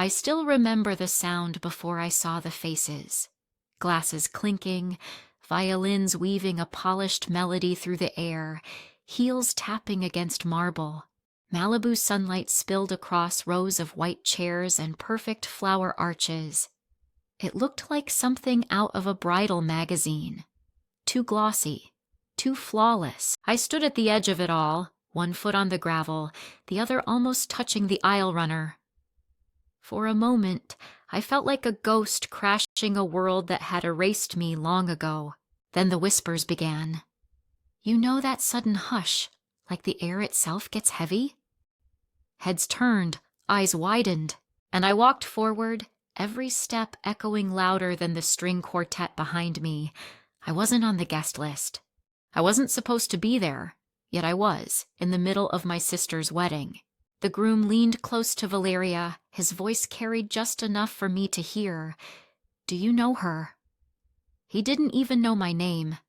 I still remember the sound before I saw the faces. Glasses clinking, violins weaving a polished melody through the air, heels tapping against marble. Malibu sunlight spilled across rows of white chairs and perfect flower arches. It looked like something out of a bridal magazine. Too glossy, too flawless. I stood at the edge of it all, one foot on the gravel, the other almost touching the aisle runner. For a moment, I felt like a ghost crashing a world that had erased me long ago. Then the whispers began. You know that sudden hush, like the air itself gets heavy? Heads turned, eyes widened, and I walked forward, every step echoing louder than the string quartet behind me. I wasn't on the guest list. I wasn't supposed to be there, yet I was, in the middle of my sister's wedding. The groom leaned close to Valeria, his voice carried just enough for me to hear. Do you know her? He didn't even know my name.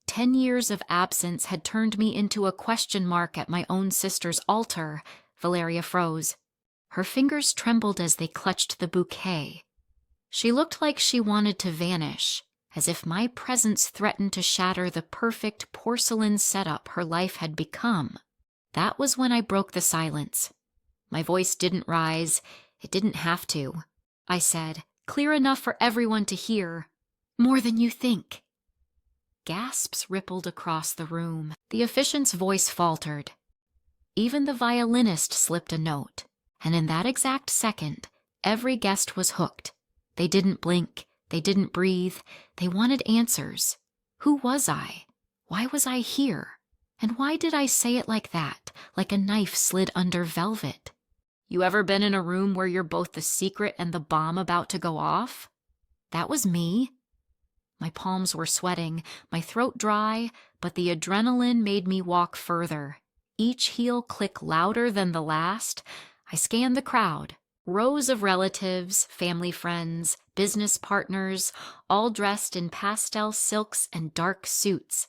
10 years of absence had turned me into a question mark at my own sister's altar. Valeria froze. Her fingers trembled as they clutched the bouquet. She looked like she wanted to vanish, as if my presence threatened to shatter the perfect porcelain setup her life had become. That was when I broke the silence. My voice didn't rise. It didn't have to. I said, clear enough for everyone to hear. More than you think. Gasps rippled across the room. The officiant's voice faltered. Even the violinist slipped a note, and in that exact second, every guest was hooked. They didn't blink, they didn't breathe, they wanted answers. Who was I? Why was I here? And why did I say it like that, like a knife slid under velvet? You ever been in a room where you're both the secret and the bomb about to go off? That was me. My palms were sweating, my throat dry, but the adrenaline made me walk further. Each heel click louder than the last. I scanned the crowd. Rows of relatives, family friends, business partners, all dressed in pastel silks and dark suits.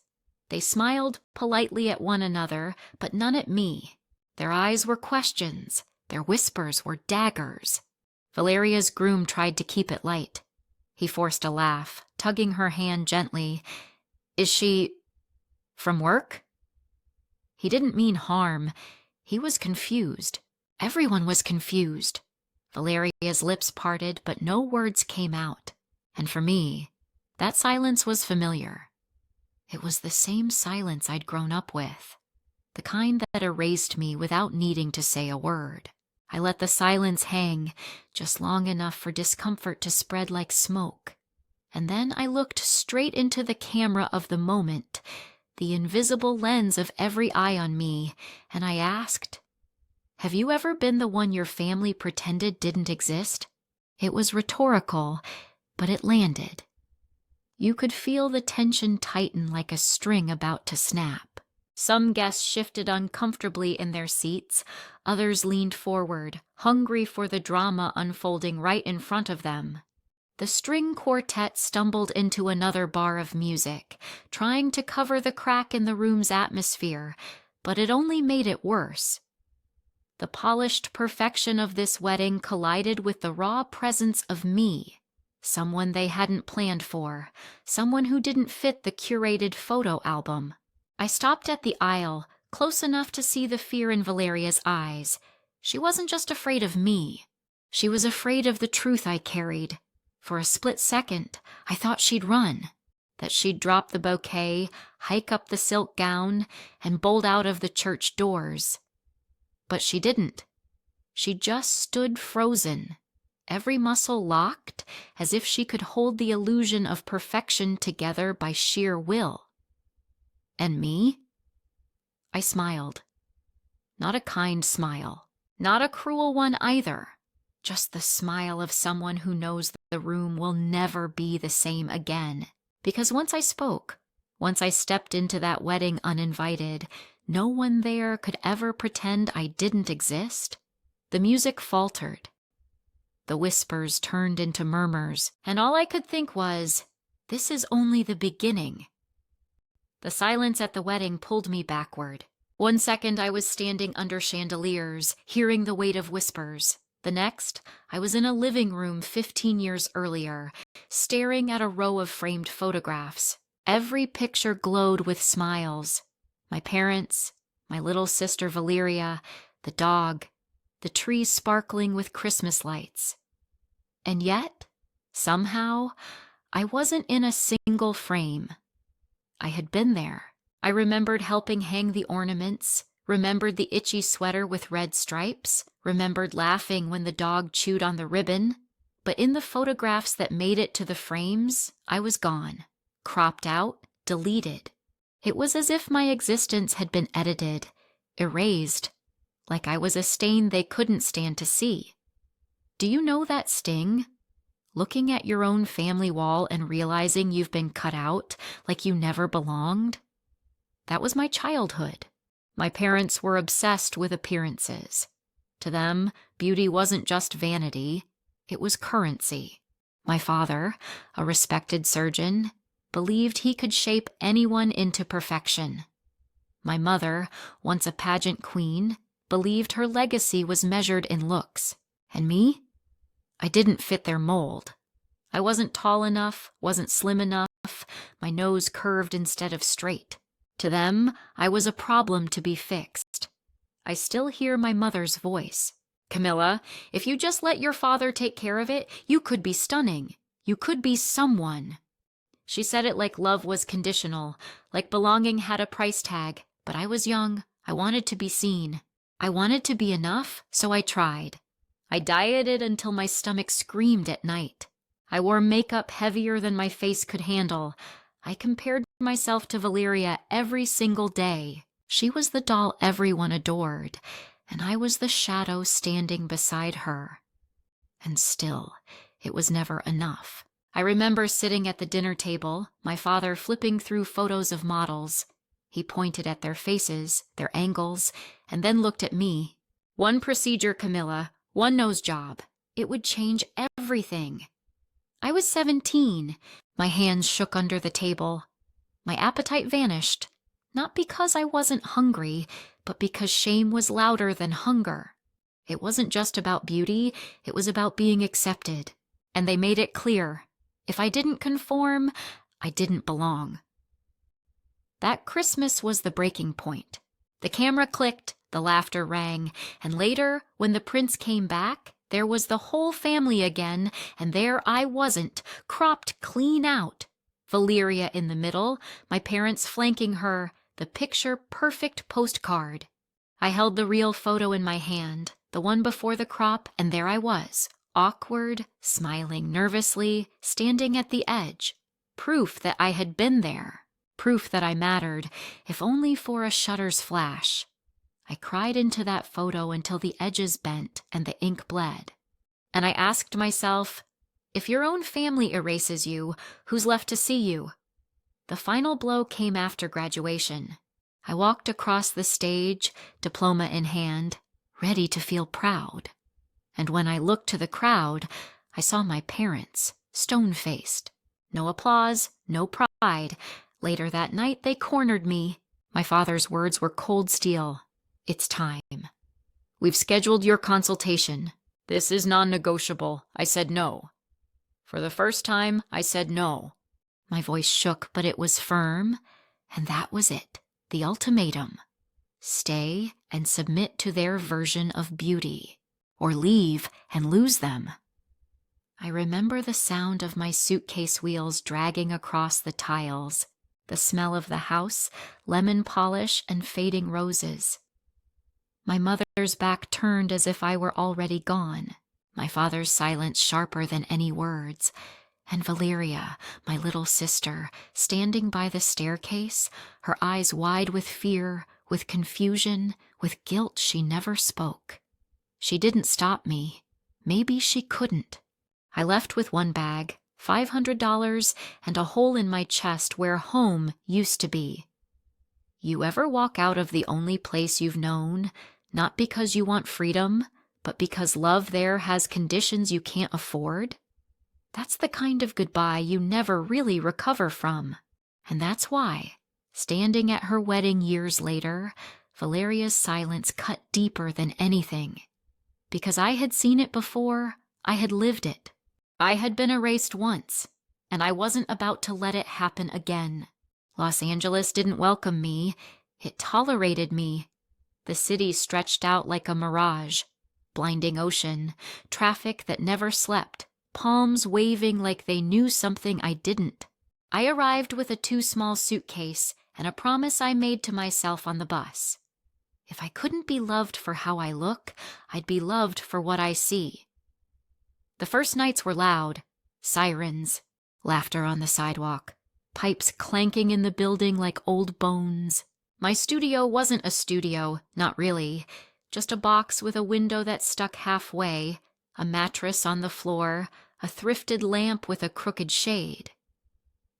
They smiled politely at one another, but none at me. Their eyes were questions. Their whispers were daggers. Valeria's groom tried to keep it light. He forced a laugh, tugging her hand gently. Is she from work? He didn't mean harm. He was confused. Everyone was confused. Valeria's lips parted, but no words came out. And for me, that silence was familiar. It was the same silence I'd grown up with, the kind that erased me without needing to say a word. I let the silence hang, just long enough for discomfort to spread like smoke. And then I looked straight into the camera of the moment, the invisible lens of every eye on me, and I asked, have you ever been the one your family pretended didn't exist? It was rhetorical, but it landed. You could feel the tension tighten like a string about to snap. Some guests shifted uncomfortably in their seats, others leaned forward, hungry for the drama unfolding right in front of them. The string quartet stumbled into another bar of music, trying to cover the crack in the room's atmosphere, but it only made it worse. The polished perfection of this wedding collided with the raw presence of me, someone they hadn't planned for, someone who didn't fit the curated photo album. I stopped at the aisle, close enough to see the fear in Valeria's eyes. She wasn't just afraid of me. She was afraid of the truth I carried. For a split second, I thought she'd run, that she'd drop the bouquet, hike up the silk gown, and bolt out of the church doors. But she didn't. She just stood frozen, every muscle locked, as if she could hold the illusion of perfection together by sheer will. And me? I smiled. Not a kind smile, not a cruel one either. Just the smile of someone who knows the room will never be the same again. Because once I spoke, once I stepped into that wedding uninvited, no one there could ever pretend I didn't exist. The music faltered. The whispers turned into murmurs, and all I could think was, this is only the beginning. The silence at the wedding pulled me backward. One second I was standing under chandeliers, hearing the weight of whispers. The next, I was in a living room 15 years earlier, staring at a row of framed photographs. Every picture glowed with smiles. My parents, my little sister Valeria, the dog, the trees sparkling with Christmas lights. And yet, somehow, I wasn't in a single frame. I had been there. I remembered helping hang the ornaments, remembered the itchy sweater with red stripes, remembered laughing when the dog chewed on the ribbon. But in the photographs that made it to the frames, I was gone, cropped out, deleted. It was as if my existence had been edited, erased, like I was a stain they couldn't stand to see. Do you know that sting? Looking at your own family wall and realizing you've been cut out, like you never belonged? That was my childhood. My parents were obsessed with appearances. To them, beauty wasn't just vanity, it was currency. My father, a respected surgeon, believed he could shape anyone into perfection. My mother, once a pageant queen, believed her legacy was measured in looks. And me? I didn't fit their mold. I wasn't tall enough, wasn't slim enough, my nose curved instead of straight. To them, I was a problem to be fixed. I still hear my mother's voice. Camilla, if you just let your father take care of it, you could be stunning. You could be someone. She said it like love was conditional, like belonging had a price tag, but I was young. I wanted to be seen. I wanted to be enough, so I tried. I dieted until my stomach screamed at night. I wore makeup heavier than my face could handle. I compared myself to Valeria every single day. She was the doll everyone adored, and I was the shadow standing beside her. And still, it was never enough. I remember sitting at the dinner table, my father flipping through photos of models. He pointed at their faces, their angles, and then looked at me. One procedure, Camilla, one nose job. It would change everything. I was 17. My hands shook under the table. My appetite vanished, not because I wasn't hungry, but because shame was louder than hunger. It wasn't just about beauty, it was about being accepted. And they made it clear. If I didn't conform, I didn't belong. That Christmas was the breaking point. The camera clicked, the laughter rang, and later, when the prince came back, there was the whole family again, and there I wasn't, cropped clean out. Valeria in the middle, my parents flanking her, the picture-perfect postcard. I held the real photo in my hand, the one before the crop, and there I was, awkward, smiling nervously, standing at the edge. Proof that I had been there. Proof that I mattered, if only for a shutter's flash. I cried into that photo until the edges bent and the ink bled. And I asked myself, if your own family erases you, who's left to see you? The final blow came after graduation. I walked across the stage, diploma in hand, ready to feel proud. And when I looked to the crowd, I saw my parents, stone-faced. No applause, no pride. Later that night, they cornered me. My father's words were cold steel. It's time. We've scheduled your consultation. This is non-negotiable. I said no. For the first time, I said no. My voice shook, but it was firm, and that was it, the ultimatum. Stay and submit to their version of beauty, or leave and lose them. I remember the sound of my suitcase wheels dragging across the tiles, the smell of the house, lemon polish, and fading roses. My mother's back turned as if I were already gone, my father's silence sharper than any words, and Valeria, my little sister, standing by the staircase, her eyes wide with fear, with confusion, with guilt she never spoke. She didn't stop me. Maybe she couldn't. I left with one bag, $500, and a hole in my chest where home used to be. You ever walk out of the only place you've known, not because you want freedom, but because love there has conditions you can't afford? That's the kind of goodbye you never really recover from. And that's why, standing at her wedding years later, Valeria's silence cut deeper than anything. Because I had seen it before, I had lived it. I had been erased once, and I wasn't about to let it happen again. Los Angeles didn't welcome me. It tolerated me. The city stretched out like a mirage. Blinding ocean, traffic that never slept, palms waving like they knew something I didn't. I arrived with a too small suitcase and a promise I made to myself on the bus. If I couldn't be loved for how I look, I'd be loved for what I see. The first nights were loud. Sirens, laughter on the sidewalk, pipes clanking in the building like old bones. My studio wasn't a studio, not really. Just a box with a window that stuck halfway, a mattress on the floor, a thrifted lamp with a crooked shade.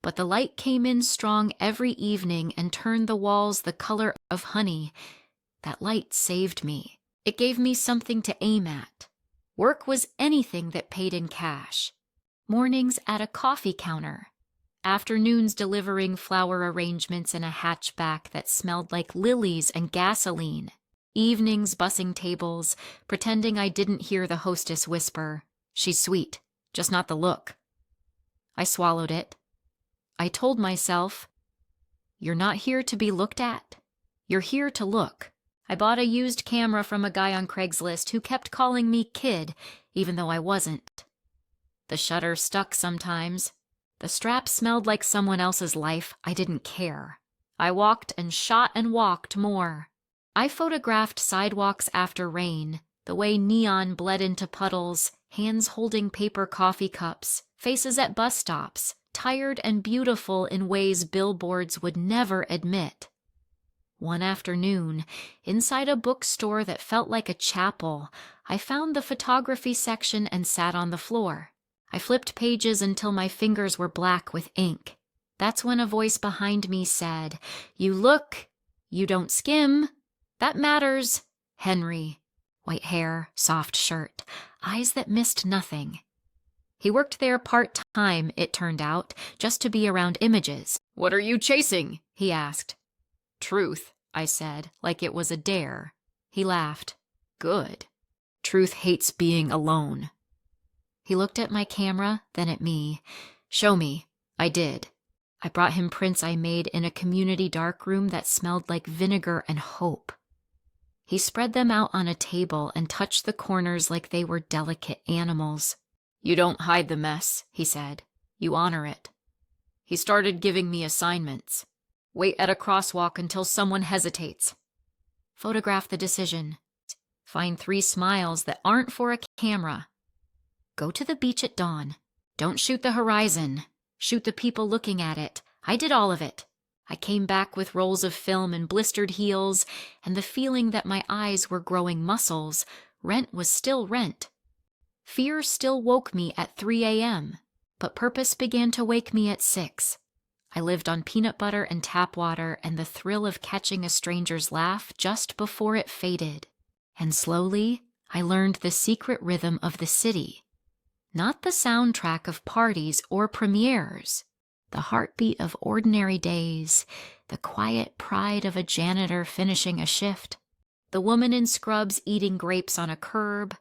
But the light came in strong every evening and turned the walls the color of honey. That light saved me. It gave me something to aim at. Work was anything that paid in cash. Mornings at a coffee counter. Afternoons delivering flower arrangements in a hatchback that smelled like lilies and gasoline. Evenings bussing tables, pretending I didn't hear the hostess whisper, "She's sweet, just not the look." I swallowed it. I told myself, "You're not here to be looked at. You're here to look." I bought a used camera from a guy on Craigslist who kept calling me kid, even though I wasn't. The shutter stuck sometimes. The strap smelled like someone else's life. I didn't care. I walked and shot and walked more. I photographed sidewalks after rain, the way neon bled into puddles, hands holding paper coffee cups, faces at bus stops, tired and beautiful in ways billboards would never admit. One afternoon, inside a bookstore that felt like a chapel, I found the photography section and sat on the floor. I flipped pages until my fingers were black with ink. That's when a voice behind me said, "You look, you don't skim. That matters." Henry. White hair, soft shirt, eyes that missed nothing. He worked there part-time, it turned out, just to be around images. "What are you chasing?" he asked. "Truth," I said, like it was a dare. He laughed. "Good. Truth hates being alone." He looked at my camera, then at me. "Show me." I did. I brought him prints I made in a community darkroom that smelled like vinegar and hope. He spread them out on a table and touched the corners like they were delicate animals. "You don't hide the mess," he said. "You honor it." He started giving me assignments. Wait at a crosswalk until someone hesitates. Photograph the decision. Find 3 smiles that aren't for a camera. Go to the beach at dawn. Don't shoot the horizon. Shoot the people looking at it. I did all of it. I came back with rolls of film and blistered heels, and the feeling that my eyes were growing muscles. Rent was still rent. Fear still woke me at 3 a.m., but purpose began to wake me at 6. I lived on peanut butter and tap water and the thrill of catching a stranger's laugh just before it faded. And slowly, I learned the secret rhythm of the city. Not the soundtrack of parties or premieres. The heartbeat of ordinary days, the quiet pride of a janitor finishing a shift, the woman in scrubs eating grapes on a curb,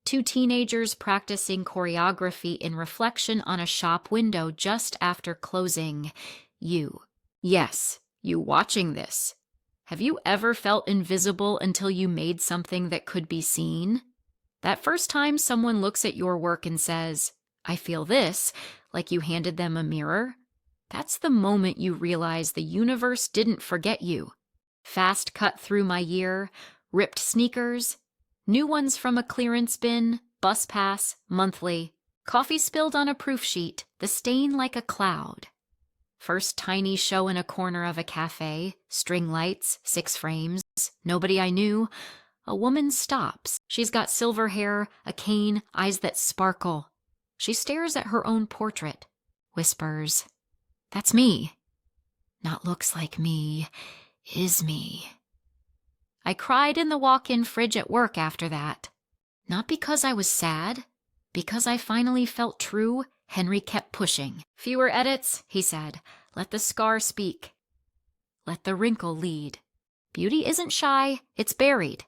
2 teenagers practicing choreography in reflection on a shop window just after closing. You. Yes, you watching this. Have you ever felt invisible until you made something that could be seen? That first time someone looks at your work and says, "I feel this," like you handed them a mirror, that's the moment you realize the universe didn't forget you. Fast cut through my year, ripped sneakers, new ones from a clearance bin, bus pass, monthly, coffee spilled on a proof sheet, the stain like a cloud. First tiny show in a corner of a cafe, string lights, 6 frames, nobody I knew. A woman stops. She's got silver hair, a cane, eyes that sparkle. She stares at her own portrait, whispers, "That's me." Not looks like me, is me. I cried in the walk-in fridge at work after that. Not because I was sad, because I finally felt true. Henry kept pushing. "Fewer edits," he said. "Let the scar speak. Let the wrinkle lead. Beauty isn't shy, it's buried."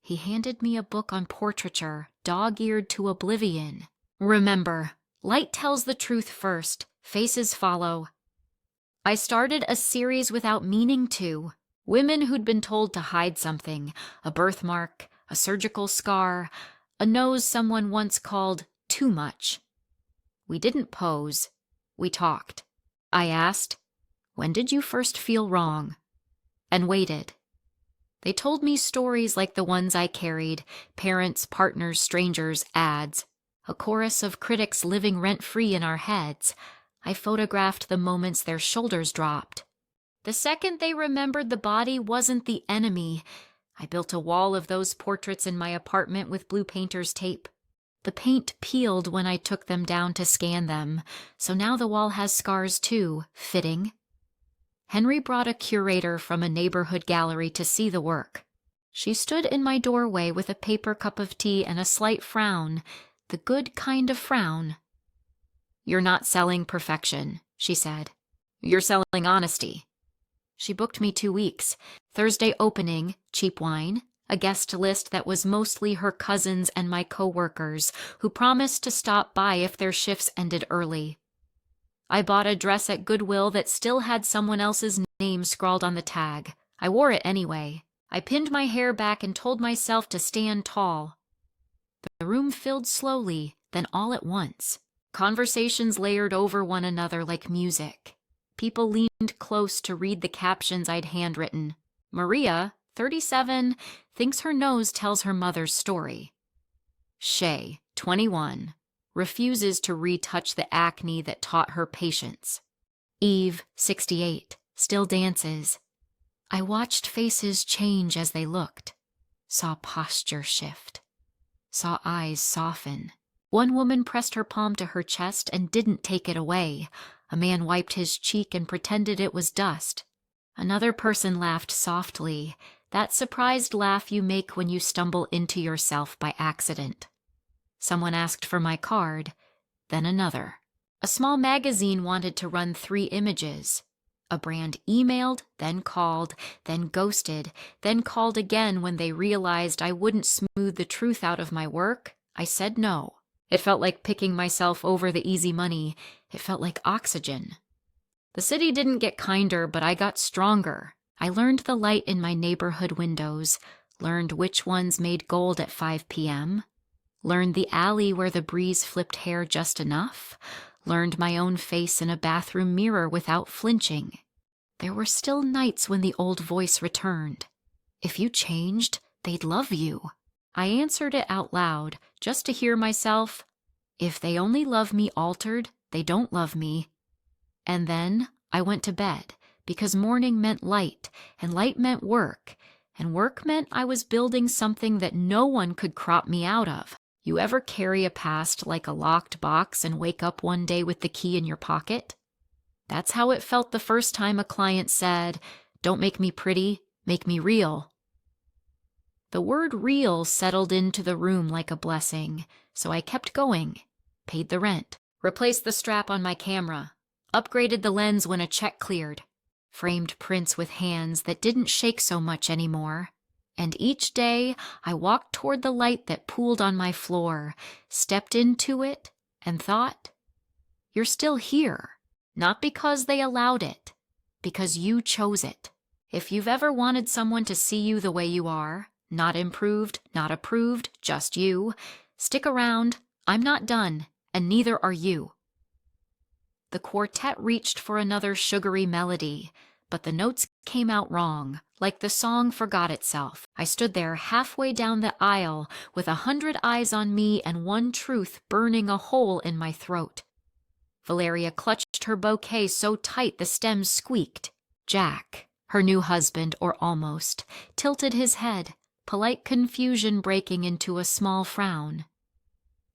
He handed me a book on portraiture, dog-eared to oblivion. Remember, light tells the truth first, faces follow. I started a series without meaning to. Women who'd been told to hide something, a birthmark, a surgical scar, a nose someone once called too much. We didn't pose. We talked. I asked, "When did you first feel wrong?" And waited. They told me stories like the ones I carried, parents, partners, strangers, ads. A chorus of critics living rent-free in our heads. I photographed the moments their shoulders dropped. The second they remembered the body wasn't the enemy, I built a wall of those portraits in my apartment with blue painter's tape. The paint peeled when I took them down to scan them, so now the wall has scars too, fitting. Henry brought a curator from a neighborhood gallery to see the work. She stood in my doorway with a paper cup of tea and a slight frown, the good kind of frown. "You're not selling perfection," she said. "You're selling honesty." She booked me 2 weeks. Thursday opening, cheap wine, a guest list that was mostly her cousins and my co-workers, who promised to stop by if their shifts ended early. I bought a dress at Goodwill that still had someone else's name scrawled on the tag. I wore it anyway. I pinned my hair back and told myself to stand tall. The room filled slowly, then all at once. Conversations layered over one another like music. People leaned close to read the captions I'd handwritten. Maria, 37, thinks her nose tells her mother's story. Shay, 21, refuses to retouch the acne that taught her patience. Eve, 68, still dances. I watched faces change as they looked, saw posture shift, saw eyes soften. One woman pressed her palm to her chest and didn't take it away. A man wiped his cheek and pretended it was dust. Another person laughed softly, that surprised laugh you make when you stumble into yourself by accident. Someone asked for my card, then another. A small magazine wanted to run 3 images. A brand emailed, then called, then ghosted, then called again when they realized I wouldn't smooth the truth out of my work. I said no. It felt like picking myself over the easy money. It felt like oxygen. The city didn't get kinder, but I got stronger. I learned the light in my neighborhood windows, learned which ones made gold at 5 p.m., learned the alley where the breeze flipped hair just enough, learned my own face in a bathroom mirror without flinching. There were still nights when the old voice returned. If you changed, they'd love you. I answered it out loud, just to hear myself. If they only love me altered, they don't love me. And then I went to bed, because morning meant light, and light meant work, and work meant I was building something that no one could crop me out of. You ever carry a past like a locked box and wake up one day with the key in your pocket? That's how it felt the first time a client said, "Don't make me pretty, make me real." The word real settled into the room like a blessing, so I kept going, paid the rent, replaced the strap on my camera, upgraded the lens when a check cleared, framed prints with hands that didn't shake so much anymore. And each day I walked toward the light that pooled on my floor, stepped into it, and thought, "You're still here, not because they allowed it, because you chose it." If you've ever wanted someone to see you the way you are, not improved, not approved, just you, stick around. I'm not done, and neither are you. The quartet reached for another sugary melody, but the notes came out wrong, like the song forgot itself. I stood there halfway down the aisle with 100 eyes on me and one truth burning a hole in my throat. Valeria clutched her bouquet so tight the stems squeaked. Jack, her new husband, or almost, tilted his head, polite confusion breaking into a small frown.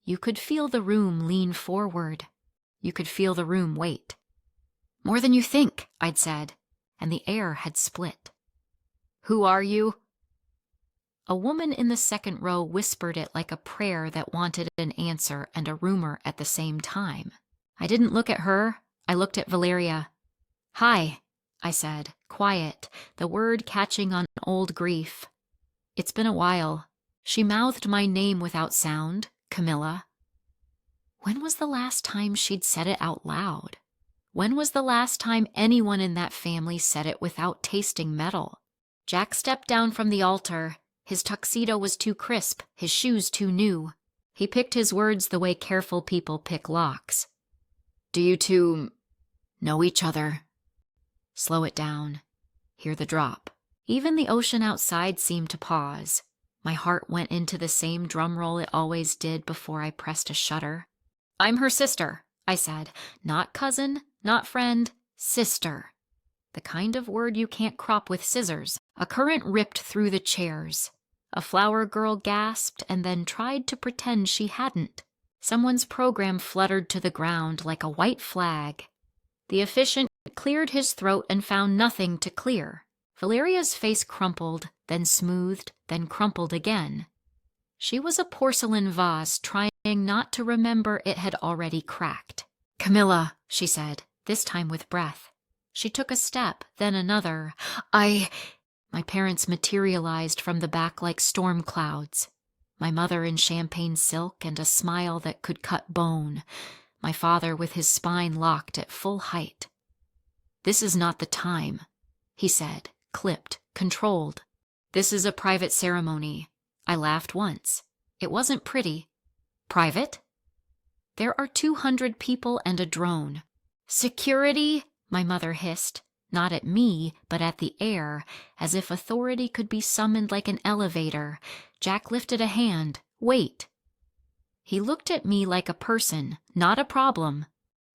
You could feel the room lean forward. You could feel the room wait. "More than you think," I'd said, and the air had split. "Who are you?" A woman in the second row whispered it like a prayer that wanted an answer and a rumor at the same time. I didn't look at her. I looked at Valeria. "Hi," I said, quiet, the word catching on old grief. "It's been a while. She mouthed my name without sound, Camilla. When was the last time she'd said it out loud? When was the last time anyone in that family said it without tasting metal? Jack stepped down from the altar. His tuxedo was too crisp, his shoes too new. He picked his words the way careful people pick locks. Do you two know each other? Slow it down. Hear the drop. Even the ocean outside seemed to pause. My heart went into the same drum roll it always did before I pressed a shutter. I'm her sister, I said. Not cousin, not friend, sister. The kind of word you can't crop with scissors. A current ripped through the chairs. A flower girl gasped and then tried to pretend she hadn't. Someone's program fluttered to the ground like a white flag. The officiant cleared his throat and found nothing to clear. Valeria's face crumpled, then smoothed, then crumpled again. She was a porcelain vase trying not to remember it had already cracked. Camilla, she said, this time with breath. She took a step, then another. My parents materialized from the back like storm clouds. My mother in champagne silk and a smile that could cut bone. My father with his spine locked at full height. This is not the time, he said, clipped, controlled. This is a private ceremony. I laughed once. It wasn't pretty. Private? There are 200 people and a drone. Security? My mother hissed, not at me, but at the air, as if authority could be summoned like an elevator. Jack lifted a hand. Wait. He looked at me like a person, not a problem.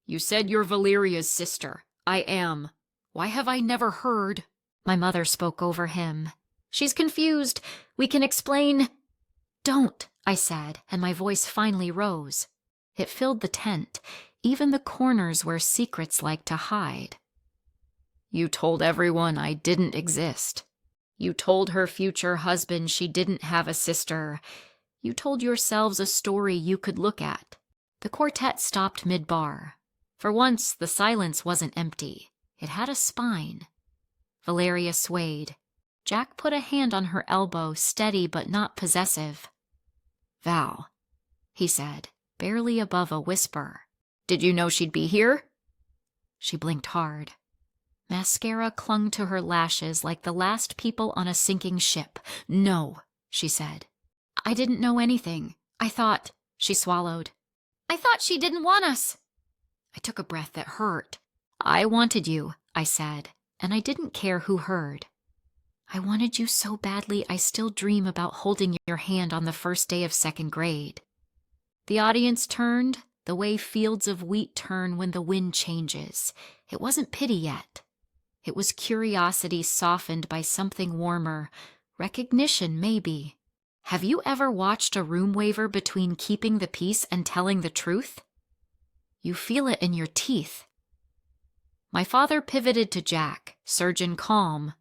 You said you're Valeria's sister. I am. Why have I never heard? My mother spoke over him. She's confused. We can explain. Don't, I said, and my voice finally rose. It filled the tent, even the corners where secrets like to hide. You told everyone I didn't exist. You told her future husband she didn't have a sister. You told yourselves a story you could look at. The quartet stopped mid-bar. For once, the silence wasn't empty. It had a spine. Valeria swayed. Jack put a hand on her elbow, steady but not possessive. Val, he said, barely above a whisper. Did you know she'd be here? She blinked hard. Mascara clung to her lashes like the last people on a sinking ship. No, she said. I didn't know anything. I thought, she swallowed. I thought she didn't want us. I took a breath that hurt. I wanted you, I said, and I didn't care who heard. I wanted you so badly I still dream about holding your hand on the first day of second grade. The audience turned, the way fields of wheat turn when the wind changes. It wasn't pity yet. It was curiosity softened by something warmer, recognition maybe. Have you ever watched a room waver between keeping the peace and telling the truth? You feel it in your teeth. My father pivoted to Jack, surgeon calm.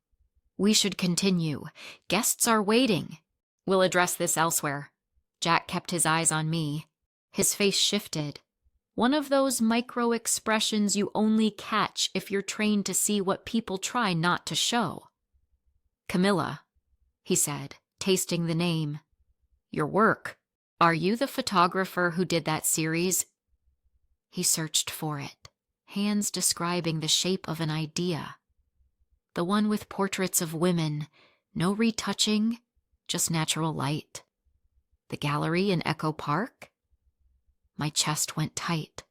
We should continue. Guests are waiting. We'll address this elsewhere. Jack kept his eyes on me. His face shifted. One of those micro-expressions you only catch if you're trained to see what people try not to show. Camilla, he said, tasting the name. Your work. Are you the photographer who did that series? He searched for it, hands describing the shape of an idea. The one with portraits of women, no retouching, just natural light. The gallery in Echo Park? My chest went tight.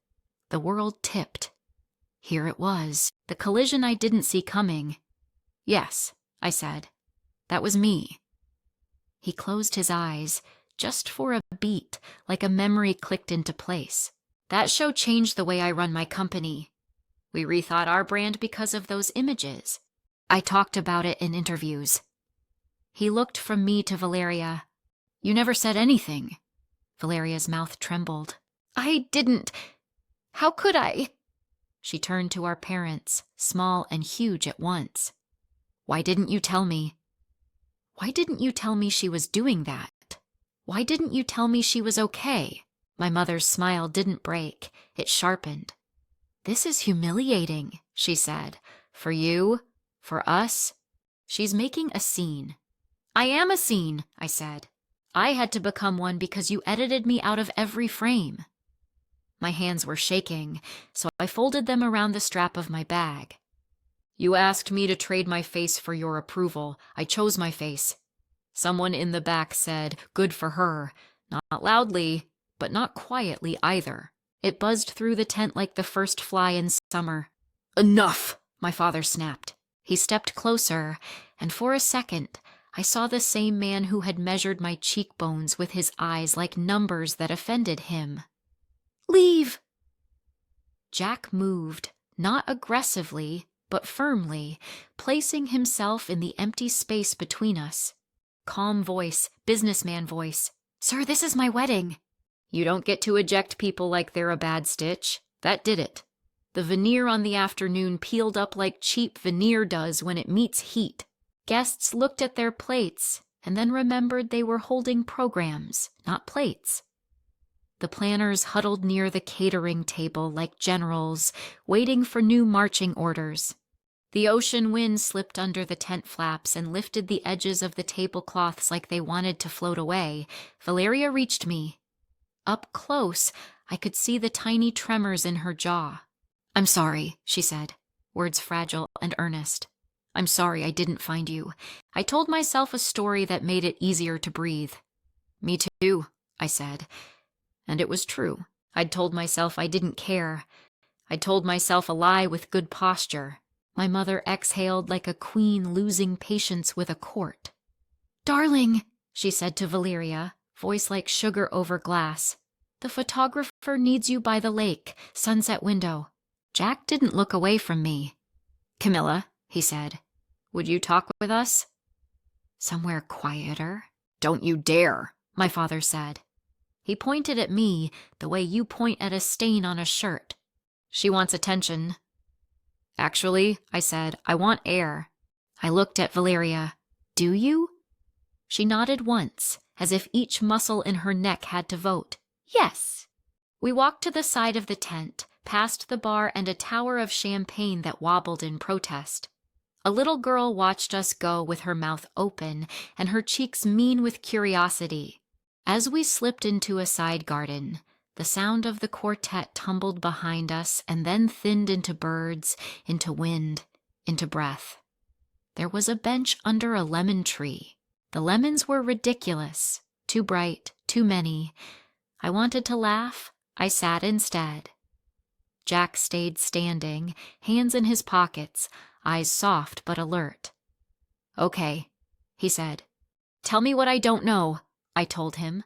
The world tipped. Here it was, the collision I didn't see coming. Yes, I said. That was me. He closed his eyes, just for a beat, like a memory clicked into place. That show changed the way I run my company. We rethought our brand because of those images. I talked about it in interviews. He looked from me to Valeria. You never said anything. Valeria's mouth trembled. I didn't. How could I? She turned to our parents, small and huge at once. Why didn't you tell me? Why didn't you tell me she was doing that? Why didn't you tell me she was okay? My mother's smile didn't break. It sharpened. This is humiliating, she said. For you, for us. She's making a scene. I am a scene, I said. I had to become one because you edited me out of every frame. My hands were shaking, so I folded them around the strap of my bag. You asked me to trade my face for your approval. I chose my face. Someone in the back said, "Good for her." Not loudly, but not quietly either. It buzzed through the tent like the first fly in summer. "Enough!" my father snapped. He stepped closer, and for a second, I saw the same man who had measured my cheekbones with his eyes like numbers that offended him. "Leave!" Jack moved, not aggressively, but firmly, placing himself in the empty space between us. Calm voice, businessman voice. "Sir, this is my wedding." You don't get to eject people like they're a bad stitch. That did it. The veneer on the afternoon peeled up like cheap veneer does when it meets heat. Guests looked at their plates and then remembered they were holding programs, not plates. The planners huddled near the catering table like generals, waiting for new marching orders. The ocean wind slipped under the tent flaps and lifted the edges of the tablecloths like they wanted to float away. Valeria reached me. Up close, I could see the tiny tremors in her jaw. "I'm sorry," she said, words fragile and earnest. "I'm sorry I didn't find you. I told myself a story that made it easier to breathe." "Me too," I said. And it was true. I'd told myself I didn't care. I'd told myself a lie with good posture. My mother exhaled like a queen losing patience with a court. "Darling," she said to Valeria, voice like sugar over glass, "the photographer needs you by the lake, sunset window." Jack didn't look away from me. "Camilla," he said, "would you talk with us?" "Somewhere quieter?" "Don't you dare," my father said. He pointed at me the way you point at a stain on a shirt. "She wants attention." "Actually," I said, "I want air." I looked at Valeria. "Do you?" She nodded once, as if each muscle in her neck had to vote. "Yes." We walked to the side of the tent, past the bar and a tower of champagne that wobbled in protest. A little girl watched us go with her mouth open and her cheeks mean with curiosity. As we slipped into a side garden, the sound of the quartet tumbled behind us and then thinned into birds, into wind, into breath. There was a bench under a lemon tree. The lemons were ridiculous, too bright, too many. I wanted to laugh. I sat instead. Jack stayed standing, hands in his pockets, eyes soft but alert. "Okay," he said. "Tell me what I don't know," I told him.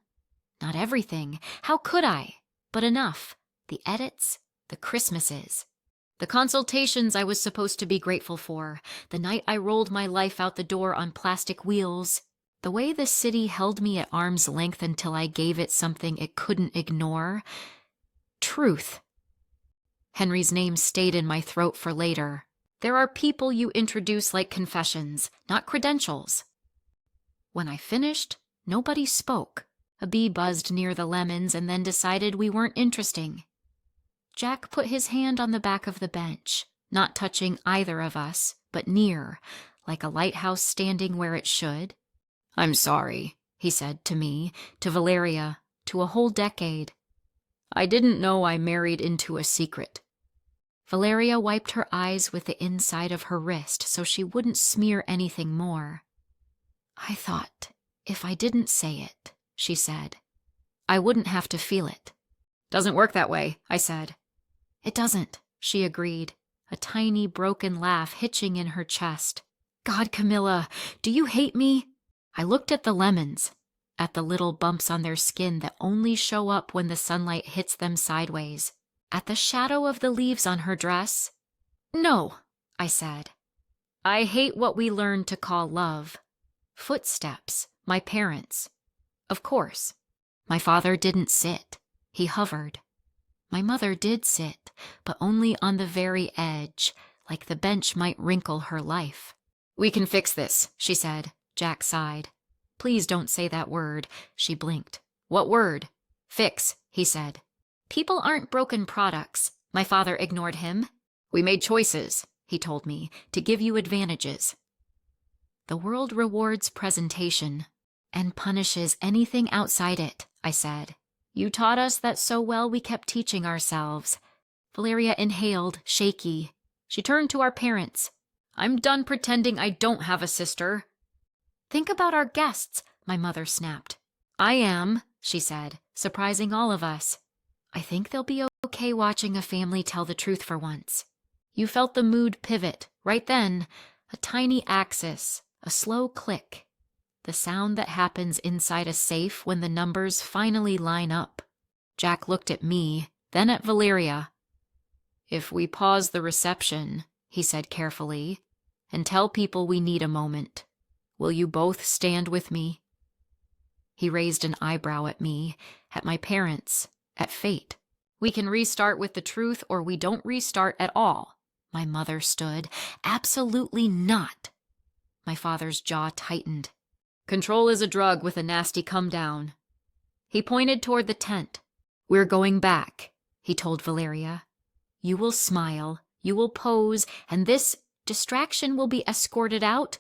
Not everything. How could I? But enough. The edits, the Christmases. The consultations I was supposed to be grateful for. The night I rolled my life out the door on plastic wheels. The way the city held me at arm's length until I gave it something it couldn't ignore. Truth. Henry's name stayed in my throat for later. There are people you introduce like confessions, not credentials. When I finished, nobody spoke. A bee buzzed near the lemons and then decided we weren't interesting. Jack put his hand on the back of the bench, not touching either of us, but near, like a lighthouse standing where it should. "I'm sorry," he said to me, to Valeria, to a whole decade. "I didn't know I married into a secret." Valeria wiped her eyes with the inside of her wrist so she wouldn't smear anything more. "I thought, if I didn't say it," she said, "I wouldn't have to feel it." "Doesn't work that way," I said. "It doesn't," she agreed, a tiny broken laugh hitching in her chest. "God, Camilla, do you hate me?" I looked at the lemons, at the little bumps on their skin that only show up when the sunlight hits them sideways, at the shadow of the leaves on her dress. "No," I said. "I hate what we learned to call love. Footsteps, my parents. Of course. My father didn't sit. He hovered. My mother did sit, but only on the very edge, like the bench might wrinkle her life." "We can fix this," she said. Jack sighed. "Please don't say that word." She blinked. "What word?" "Fix," he said. "People aren't broken products." My father ignored him. "We made choices," he told me, "to give you advantages." The world rewards presentation. And punishes anything outside it, I said. You taught us that so well we kept teaching ourselves. Valeria inhaled, shaky. She turned to our parents. I'm done pretending I don't have a sister. Think about our guests, my mother snapped. I am, she said, surprising all of us. I think they'll be okay watching a family tell the truth for once. You felt the mood pivot, right then, a tiny axis, a slow click. The sound that happens inside a safe when the numbers finally line up. Jack looked at me, then at Valeria. If we pause the reception, he said carefully, and tell people we need a moment, will you both stand with me? He raised an eyebrow at me, at my parents, at fate. We can restart with the truth or we don't restart at all. My mother stood. Absolutely not. My father's jaw tightened. Control is a drug with a nasty come-down. He pointed toward the tent. We're going back, he told Valeria. You will smile, you will pose, and this distraction will be escorted out.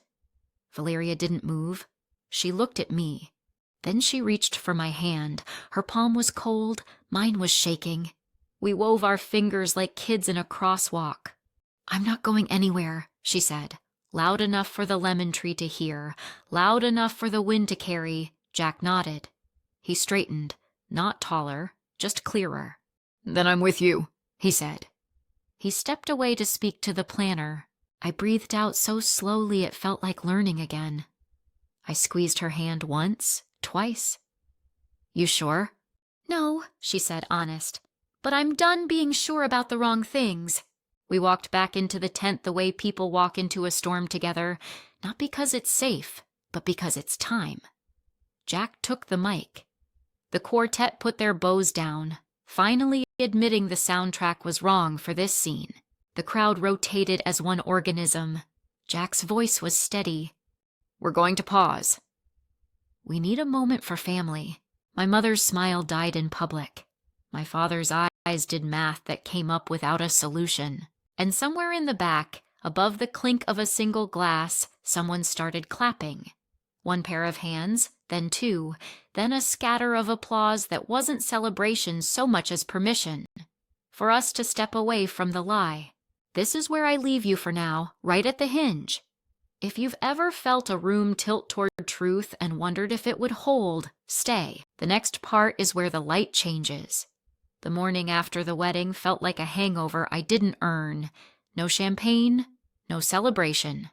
Valeria didn't move. She looked at me. Then she reached for my hand. Her palm was cold, mine was shaking. We wove our fingers like kids in a crosswalk. I'm not going anywhere, she said. Loud enough for the lemon tree to hear, loud enough for the wind to carry. Jack nodded. He straightened, not taller, just clearer. Then I'm with you, he said. He stepped away to speak to the planner. I breathed out so slowly it felt like learning again. I squeezed her hand once, twice. You sure? No, she said, honest. But I'm done being sure about the wrong things. We walked back into the tent the way people walk into a storm together, not because it's safe, but because it's time. Jack took the mic. The quartet put their bows down, finally admitting the soundtrack was wrong for this scene. The crowd rotated as one organism. Jack's voice was steady. We're going to pause. We need a moment for family. My mother's smile died in public. My father's eyes did math that came up without a solution. And somewhere in the back, above the clink of a single glass, someone started clapping. One pair of hands, then two, then a scatter of applause that wasn't celebration so much as permission. For us to step away from the lie. This is where I leave you for now, right at the hinge. If you've ever felt a room tilt toward truth and wondered if it would hold, stay. The next part is where the light changes. The morning after the wedding felt like a hangover I didn't earn. No champagne, no celebration.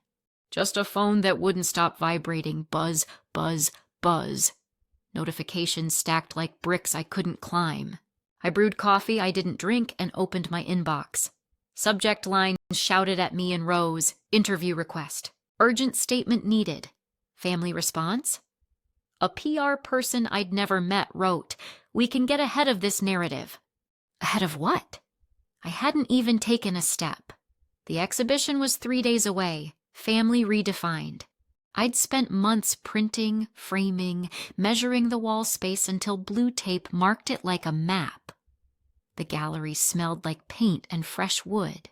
Just a phone that wouldn't stop vibrating, buzz, buzz, buzz. Notifications stacked like bricks I couldn't climb. I brewed coffee I didn't drink and opened my inbox. Subject line shouted at me in rows, interview request. Urgent statement needed. Family response? A PR person I'd never met wrote, we can get ahead of this narrative. Ahead of what? I hadn't even taken a step. The exhibition was 3 days away, family redefined. I'd spent months printing, framing, measuring the wall space until blue tape marked it like a map. The gallery smelled like paint and fresh wood.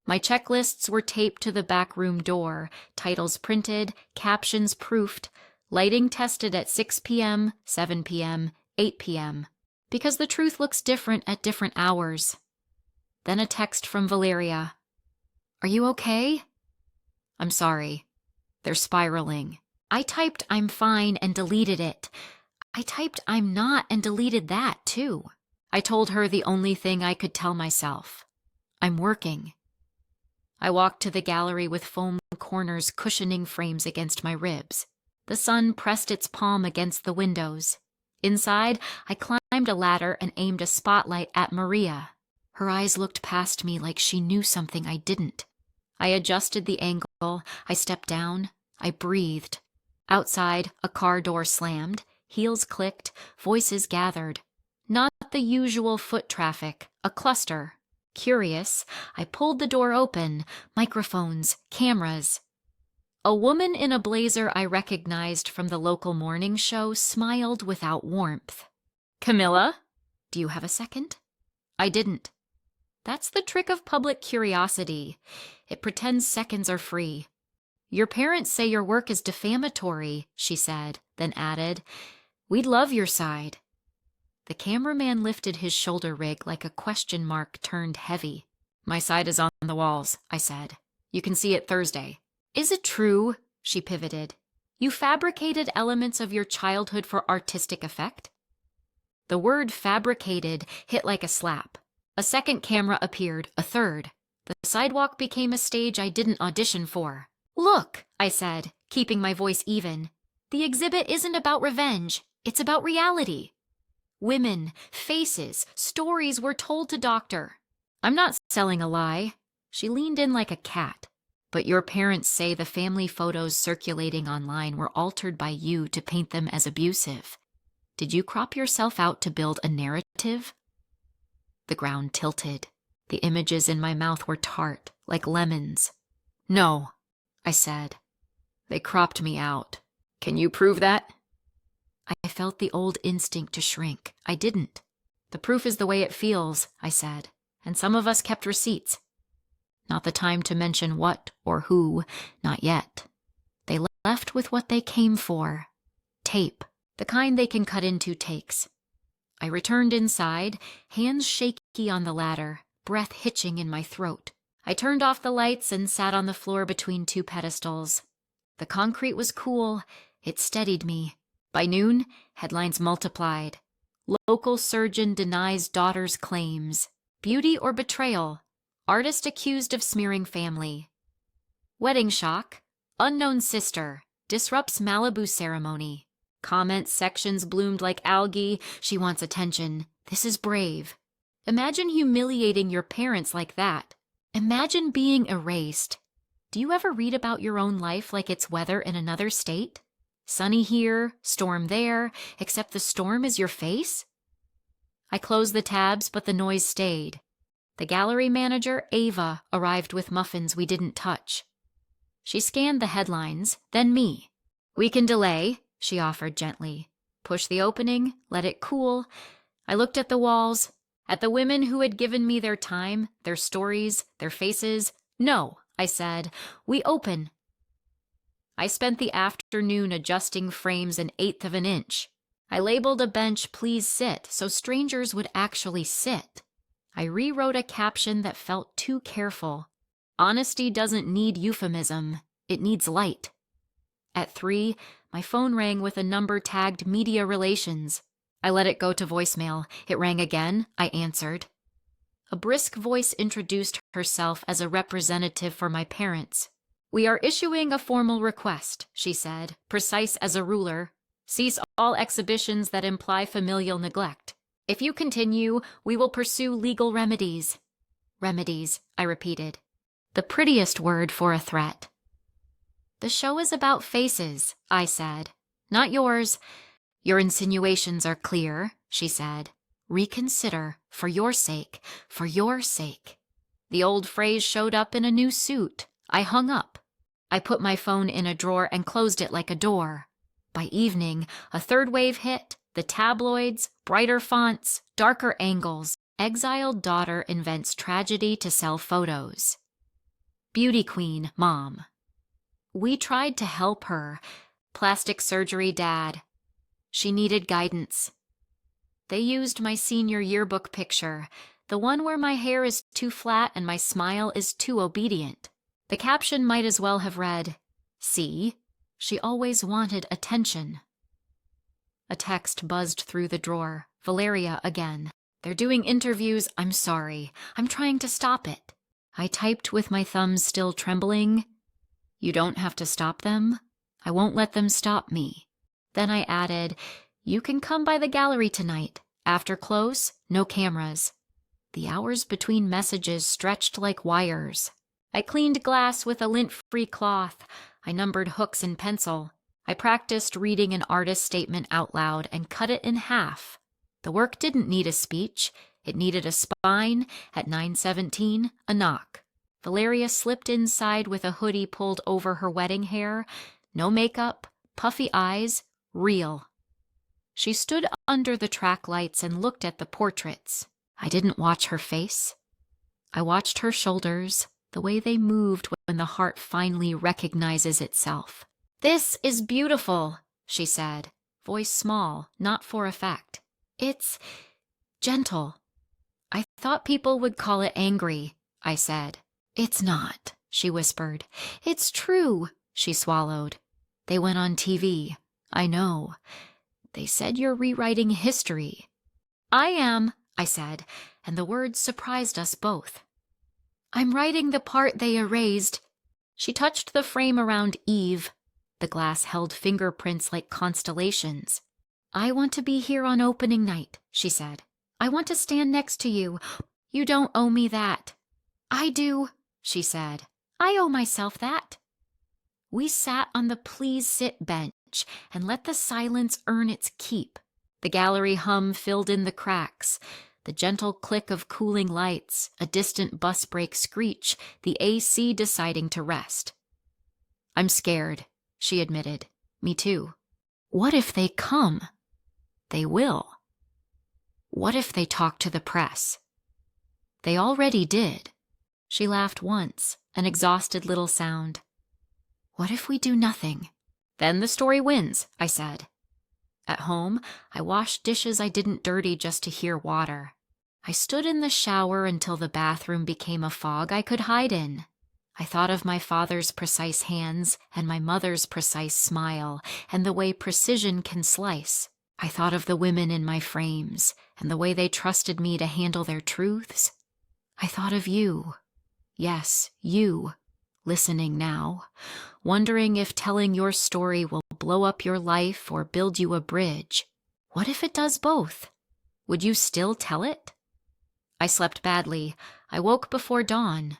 My checklists were taped to the back room door, titles printed, captions proofed, lighting tested at 6 p.m., 7 p.m., 8 p.m., because the truth looks different at different hours. Then a text from Valeria. Are you okay? I'm sorry. They're spiraling. I typed I'm fine and deleted it. I typed I'm not and deleted that too. I told her the only thing I could tell myself. I'm working. I walked to the gallery with foam corners cushioning frames against my ribs. The sun pressed its palm against the windows. Inside, I climbed a ladder and aimed a spotlight at Maria. Her eyes looked past me like she knew something I didn't. I adjusted the angle, I stepped down, I breathed. Outside, a car door slammed, heels clicked, voices gathered. Not the usual foot traffic, a cluster. Curious, I pulled the door open, microphones, cameras. A woman in a blazer I recognized from the local morning show smiled without warmth. Camilla, do you have a second? I didn't. That's the trick of public curiosity. It pretends seconds are free. Your parents say your work is defamatory, she said, then added, "We'd love your side." The cameraman lifted his shoulder rig like a question mark turned heavy. "My side is on the walls," I said. "You can see it Thursday." "Is it true?" She pivoted. "You fabricated elements of your childhood for artistic effect?" The word fabricated hit like a slap. A second camera appeared, a third. The sidewalk became a stage I didn't audition for. "Look," I said, keeping my voice even. "The exhibit isn't about revenge. It's about reality. Women, faces, stories were told to Doctor. I'm not selling a lie." She leaned in like a cat. "But your parents say the family photos circulating online were altered by you to paint them as abusive. Did you crop yourself out to build a narrative?" The ground tilted. The images in my mouth were tart, like lemons. "No," I said. "They cropped me out. Can you prove that?" I felt the old instinct to shrink. I didn't. "The proof is the way it feels," I said, "and some of us kept receipts." Not the time to mention what or who, not yet. They left with what they came for. Tape, the kind they can cut into takes. I returned inside, hands shaky on the ladder, breath hitching in my throat. I turned off the lights and sat on the floor between two pedestals. The concrete was cool. It steadied me. By noon, headlines multiplied. Local surgeon denies daughter's claims. Beauty or betrayal? Artist accused of smearing family. Wedding shock. Unknown sister. Disrupts Malibu ceremony. Comment sections bloomed like algae. She wants attention. This is brave. Imagine humiliating your parents like that. Imagine being erased. Do you ever read about your own life like it's weather in another state? Sunny here, storm there, except the storm is your face? I closed the tabs, but the noise stayed. The gallery manager, Ava, arrived with muffins we didn't touch. She scanned the headlines, then me. "We can delay," she offered gently. "Push the opening, let it cool." I looked at the walls, at the women who had given me their time, their stories, their faces. "No," I said, "we open." I spent the afternoon adjusting frames an eighth of an inch. I labeled a bench "Please sit" so strangers would actually sit. I rewrote a caption that felt too careful. Honesty doesn't need euphemism. It needs light. At 3, my phone rang with a number tagged Media Relations. I let it go to voicemail. It rang again. I answered. A brisk voice introduced herself as a representative for my parents. "We are issuing a formal request," she said, precise as a ruler. "Cease all exhibitions that imply familial neglect. If you continue, we will pursue legal remedies." Remedies, I repeated. The prettiest word for a threat. "The show is about faces," I said. "Not yours." "Your insinuations are clear," she said. "Reconsider, for your sake, for your sake." The old phrase showed up in a new suit. I hung up. I put my phone in a drawer and closed it like a door. By evening, a third wave hit, the tabloids, brighter fonts, darker angles. Exiled daughter invents tragedy to sell photos. Beauty queen, mom. We tried to help her. Plastic surgery dad. She needed guidance. They used my senior yearbook picture, the one where my hair is too flat and my smile is too obedient. The caption might as well have read, "See, she always wanted attention." A text buzzed through the drawer. Valeria again. "They're doing interviews. I'm sorry. I'm trying to stop it." I typed with my thumbs still trembling. "You don't have to stop them. I won't let them stop me." Then I added, "You can come by the gallery tonight. After close, no cameras." The hours between messages stretched like wires. I cleaned glass with a lint-free cloth. I numbered hooks in pencil. I practiced reading an artist statement out loud and cut it in half. The work didn't need a speech. It needed a spine. At 9:17, a knock. Valeria slipped inside with a hoodie pulled over her wedding hair. No makeup, puffy eyes, real. She stood under the track lights and looked at the portraits. I didn't watch her face. I watched her shoulders, the way they moved when the heart finally recognizes itself. "This is beautiful," she said, voice small, not for effect. It's gentle. I thought people would call it angry, I said. It's not, she whispered. It's true, she swallowed. They went on TV. I know. They said you're rewriting history. I am, I said, and the words surprised us both. I'm writing the part they erased. She touched the frame around Eve. The glass held fingerprints like constellations. I want to be here on opening night, she said. I want to stand next to you. You don't owe me that. I do, she said. I owe myself that. We sat on the please sit bench and let the silence earn its keep. The gallery hum filled in the cracks. The gentle click of cooling lights, a distant bus brake screech, the AC deciding to rest. I'm scared, she admitted. Me too. What if they come? They will. What if they talk to the press? They already did. She laughed once, an exhausted little sound. What if we do nothing? Then the story wins, I said. At home, I washed dishes I didn't dirty just to hear water. I stood in the shower until the bathroom became a fog I could hide in. I thought of my father's precise hands and my mother's precise smile and the way precision can slice. I thought of the women in my frames and the way they trusted me to handle their truths. I thought of you. Yes, you. Listening now, wondering if telling your story will blow up your life or build you a bridge. What if it does both? Would you still tell it? I slept badly. I woke before dawn.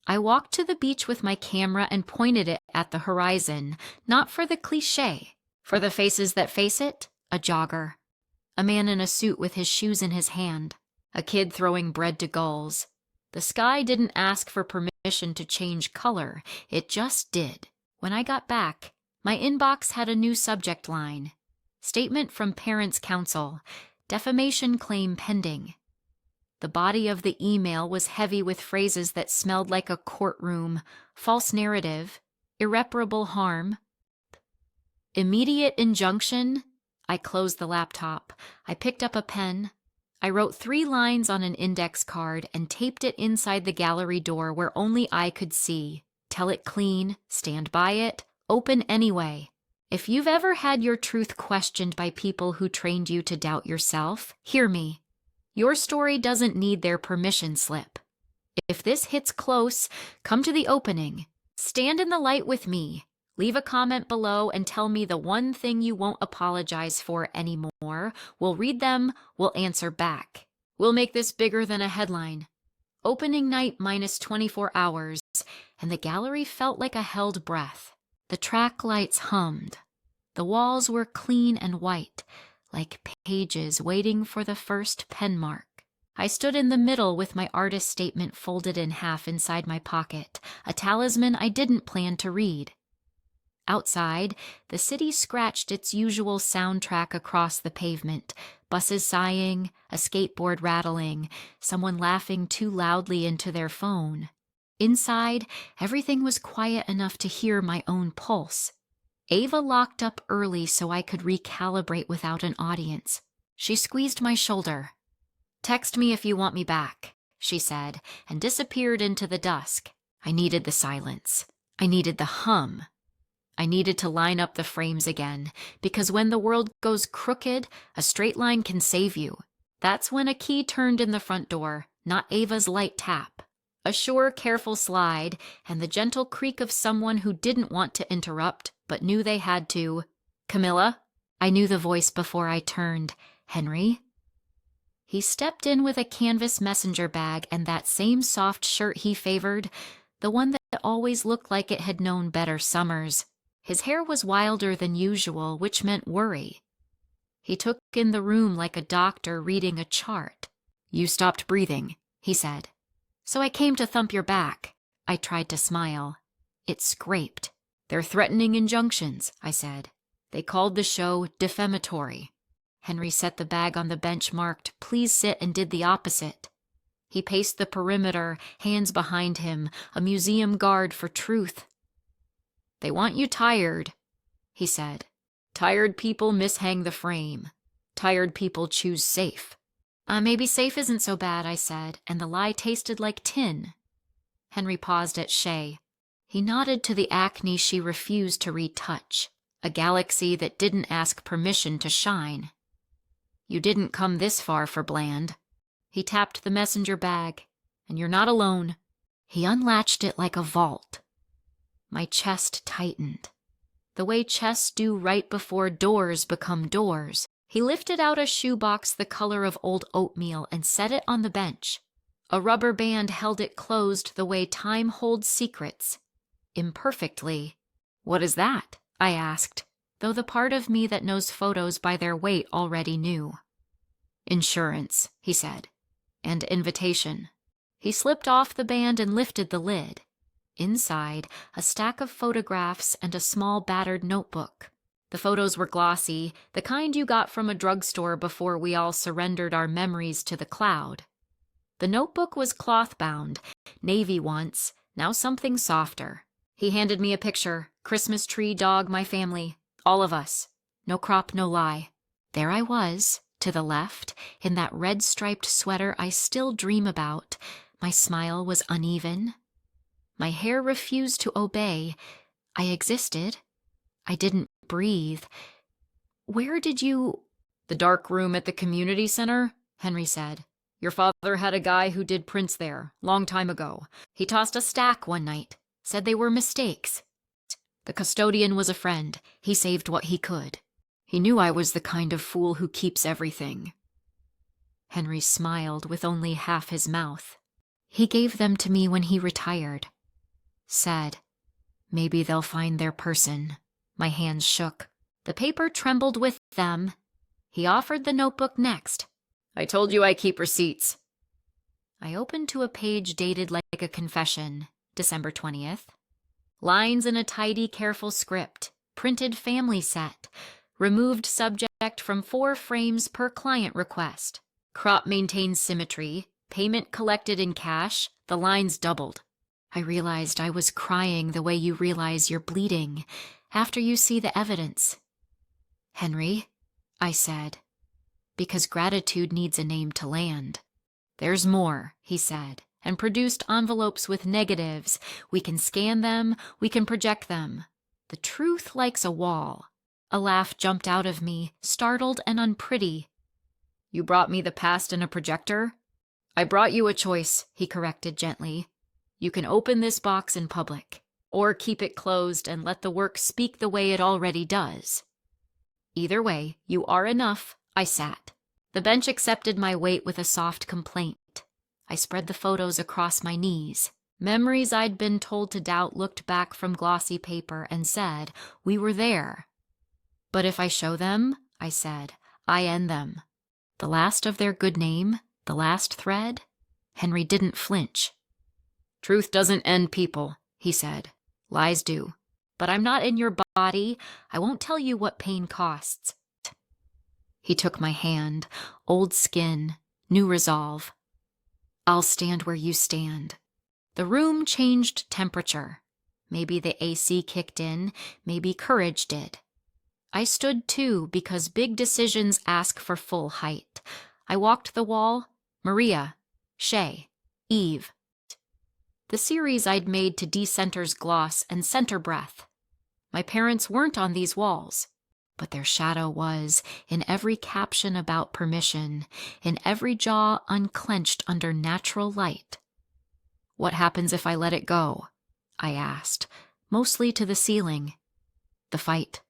I walked to the beach with my camera and pointed it at the horizon, not for the cliché. For the faces that face it, a jogger. A man in a suit with his shoes in his hand. A kid throwing bread to gulls. The sky didn't ask for permission to change color, it just did. When I got back, my inbox had a new subject line. Statement from Parents' Council, defamation claim pending. The body of the email was heavy with phrases that smelled like a courtroom, false narrative, irreparable harm. Immediate injunction. I closed the laptop. I picked up a pen. I wrote 3 lines on an index card and taped it inside the gallery door where only I could see. Tell it clean, stand by it, open anyway. If you've ever had your truth questioned by people who trained you to doubt yourself, hear me. Your story doesn't need their permission slip. If this hits close, come to the opening. Stand in the light with me. Leave a comment below and tell me the one thing you won't apologize for anymore. We'll read them, we'll answer back. We'll make this bigger than a headline. Opening night minus 24 hours, and the gallery felt like a held breath. The track lights hummed. The walls were clean and white, like pages waiting for the first pen mark. I stood in the middle with my artist statement folded in half inside my pocket, a talisman I didn't plan to read. Outside, the city scratched its usual soundtrack across the pavement, buses sighing, a skateboard rattling, someone laughing too loudly into their phone. Inside, everything was quiet enough to hear my own pulse. Ava locked up early so I could recalibrate without an audience. She squeezed my shoulder. "Text me if you want me back," she said, and disappeared into the dusk. I needed the silence. I needed the hum. I needed to line up the frames again, because when the world goes crooked, a straight line can save you. That's when a key turned in the front door, not Ava's light tap. A sure, careful slide, and the gentle creak of someone who didn't want to interrupt, but knew they had to. "Camilla?" I knew the voice before I turned. "Henry?" He stepped in with a canvas messenger bag and that same soft shirt he favored, the one that always looked like it had known better summers. His hair was wilder than usual, which meant worry. He took in the room like a doctor reading a chart. "You stopped breathing," he said. "So I came to thump your back." I tried to smile. It scraped. "They're threatening injunctions," I said. "They called the show defamatory." Henry set the bag on the bench marked, "Please sit," and did the opposite. He paced the perimeter, hands behind him, a museum guard for truth. "They want you tired," he said. Tired people mishang the frame. Tired people choose safe. Maybe safe isn't so bad, I said, and the lie tasted like tin. Henry paused at Shay. He nodded to the acne she refused to retouch, a galaxy that didn't ask permission to shine. You didn't come this far for Bland. He tapped the messenger bag. And you're not alone. He unlatched it like a vault. My chest tightened. The way chests do right before doors become doors. He lifted out a shoebox the color of old oatmeal and set it on the bench. A rubber band held it closed the way time holds secrets. Imperfectly. What is that? I asked, though the part of me that knows photos by their weight already knew. Insurance, he said, and invitation. He slipped off the band and lifted the lid. Inside, a stack of photographs and a small battered notebook. The photos were glossy, the kind you got from a drugstore before we all surrendered our memories to the cloud. The notebook was cloth-bound, navy once, now something softer. He handed me a picture, Christmas tree, dog, my family, all of us. No crop, no lie. There I was, to the left, in that red-striped sweater I still dream about. My smile was uneven. My hair refused to obey. I existed. I didn't breathe. Where did you— The dark room at the community center, Henry said. Your father had a guy who did prints there, long time ago. He tossed a stack one night, said they were mistakes. The custodian was a friend. He saved what he could. He knew I was the kind of fool who keeps everything. Henry smiled with only half his mouth. He gave them to me when he retired. Said, maybe they'll find their person. My hands shook. The paper trembled with them. He offered the notebook next. I told you I keep receipts. I opened to a page dated like a confession, December 20th. Lines in a tidy, careful script. Printed family set. Removed subject from 4 frames per client request. Crop maintains symmetry. Payment collected in cash. The lines doubled. I realized I was crying the way you realize you're bleeding after you see the evidence. Henry, I said, because gratitude needs a name to land. There's more, he said, and produced envelopes with negatives. We can scan them, we can project them. The truth likes a wall. A laugh jumped out of me, startled and unpretty. You brought me the past in a projector? I brought you a choice, he corrected gently. You can open this box in public, or keep it closed and let the work speak the way it already does. Either way, you are enough, I sat. The bench accepted my weight with a soft complaint. I spread the photos across my knees. Memories I'd been told to doubt looked back from glossy paper and said, we were there. But if I show them, I said, I end them. The last of their good name, the last thread? Henry didn't flinch. Truth doesn't end people, he said. Lies do. But I'm not in your body. I won't tell you what pain costs. He took my hand, old skin, new resolve. I'll stand where you stand. The room changed temperature. Maybe the AC kicked in, maybe courage did. I stood too because big decisions ask for full height. I walked the wall. Maria, Shay, Eve. The series I'd made to Decenter's gloss and center breath. My parents weren't on these walls, but their shadow was in every caption about permission, in every jaw unclenched under natural light. What happens if I let it go? I asked, mostly to the ceiling. The fight,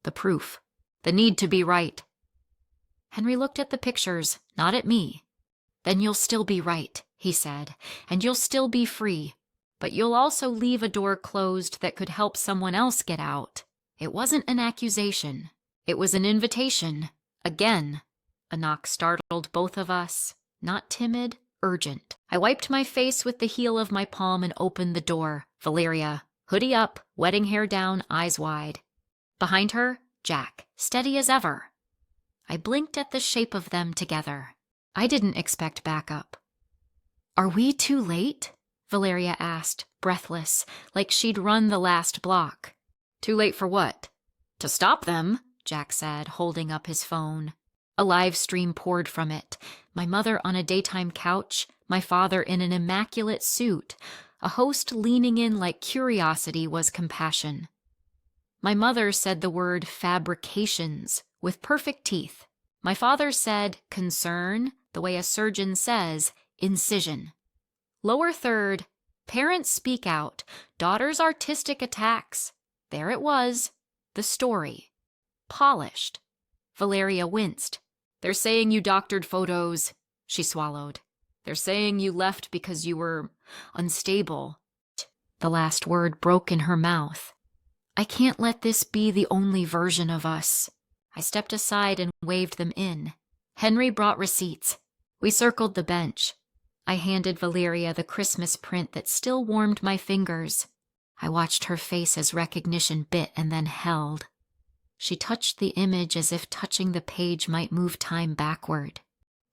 the proof, the need to be right. Henry looked at the pictures, not at me. Then you'll still be right, he said, and you'll still be free. But you'll also leave a door closed that could help someone else get out. It wasn't an accusation. It was an invitation. Again. A knock startled both of us. Not timid, urgent. I wiped my face with the heel of my palm and opened the door. Valeria, hoodie up, wedding hair down, eyes wide. Behind her, Jack, steady as ever. I blinked at the shape of them together. I didn't expect backup. Are we too late? Valeria asked, breathless, like she'd run the last block. Too late for what? To stop them, Jack said, holding up his phone. A live stream poured from it. My mother on a daytime couch, my father in an immaculate suit, a host leaning in like curiosity was compassion. My mother said the word fabrications with perfect teeth. My father said concern the way a surgeon says incision. Lower third, parents speak out, daughter's artistic attacks. There it was, the story. Polished. Valeria winced. They're saying you doctored photos. She swallowed. They're saying you left because you were unstable. The last word broke in her mouth. I can't let this be the only version of us. I stepped aside and waved them in. Henry brought receipts. We circled the bench. I handed Valeria the Christmas print that still warmed my fingers. I watched her face as recognition bit and then held. She touched the image as if touching the page might move time backward.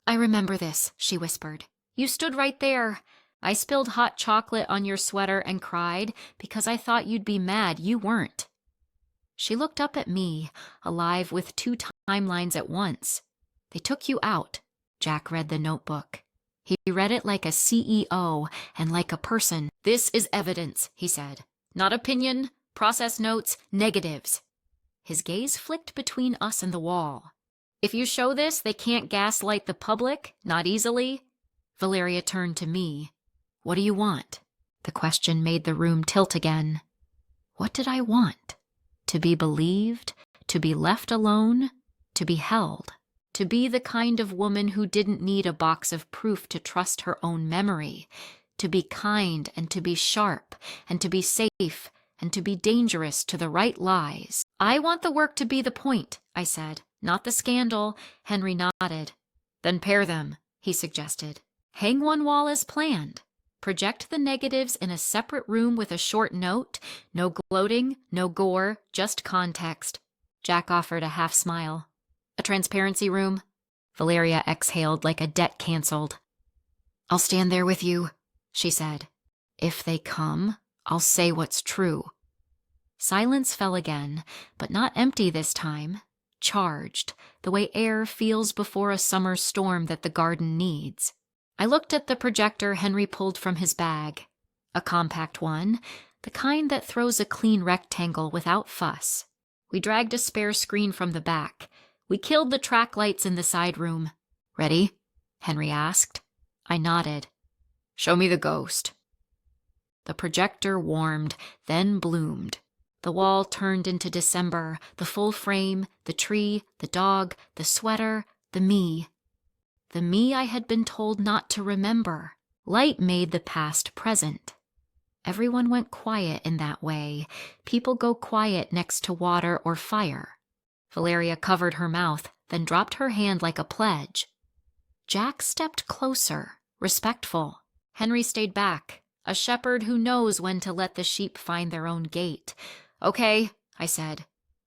I remember this, she whispered. You stood right there. I spilled hot chocolate on your sweater and cried because I thought you'd be mad. You weren't. She looked up at me, alive with two timelines at once. They took you out. Jack read the notebook. He read it like a CEO and like a person. This is evidence, he said. Not opinion, process notes, negatives. His gaze flicked between us and the wall. If you show this, they can't gaslight the public, not easily. Valeria turned to me. What do you want? The question made the room tilt again. What did I want? To be believed, to be left alone, to be held, to be the kind of woman who didn't need a box of proof to trust her own memory, to be kind and to be sharp and to be safe and to be dangerous to the right lies. I want the work to be the point, I said, not the scandal. Henry nodded. Then pair them, he suggested. Hang one wall as planned. Project the negatives in a separate room with a short note. No gloating, no gore, just context. Jack offered a half smile. A transparency room? Valeria exhaled like a debt canceled. I'll stand there with you, she said. If they come, I'll say what's true. Silence fell again, but not empty this time. Charged, the way air feels before a summer storm that the garden needs. I looked at the projector Henry pulled from his bag. A compact one, the kind that throws a clean rectangle without fuss. We dragged a spare screen from the back. We killed the track lights in the side room. Ready? Henry asked. I nodded. Show me the ghost. The projector warmed, then bloomed. The wall turned into December, the full frame, the tree, the dog, the sweater, the me. The me I had been told not to remember. Light made the past present. Everyone went quiet in that way. People go quiet next to water or fire. Valeria covered her mouth, then dropped her hand like a pledge. Jack stepped closer, respectful. Henry stayed back, a shepherd who knows when to let the sheep find their own gate. Okay, I said.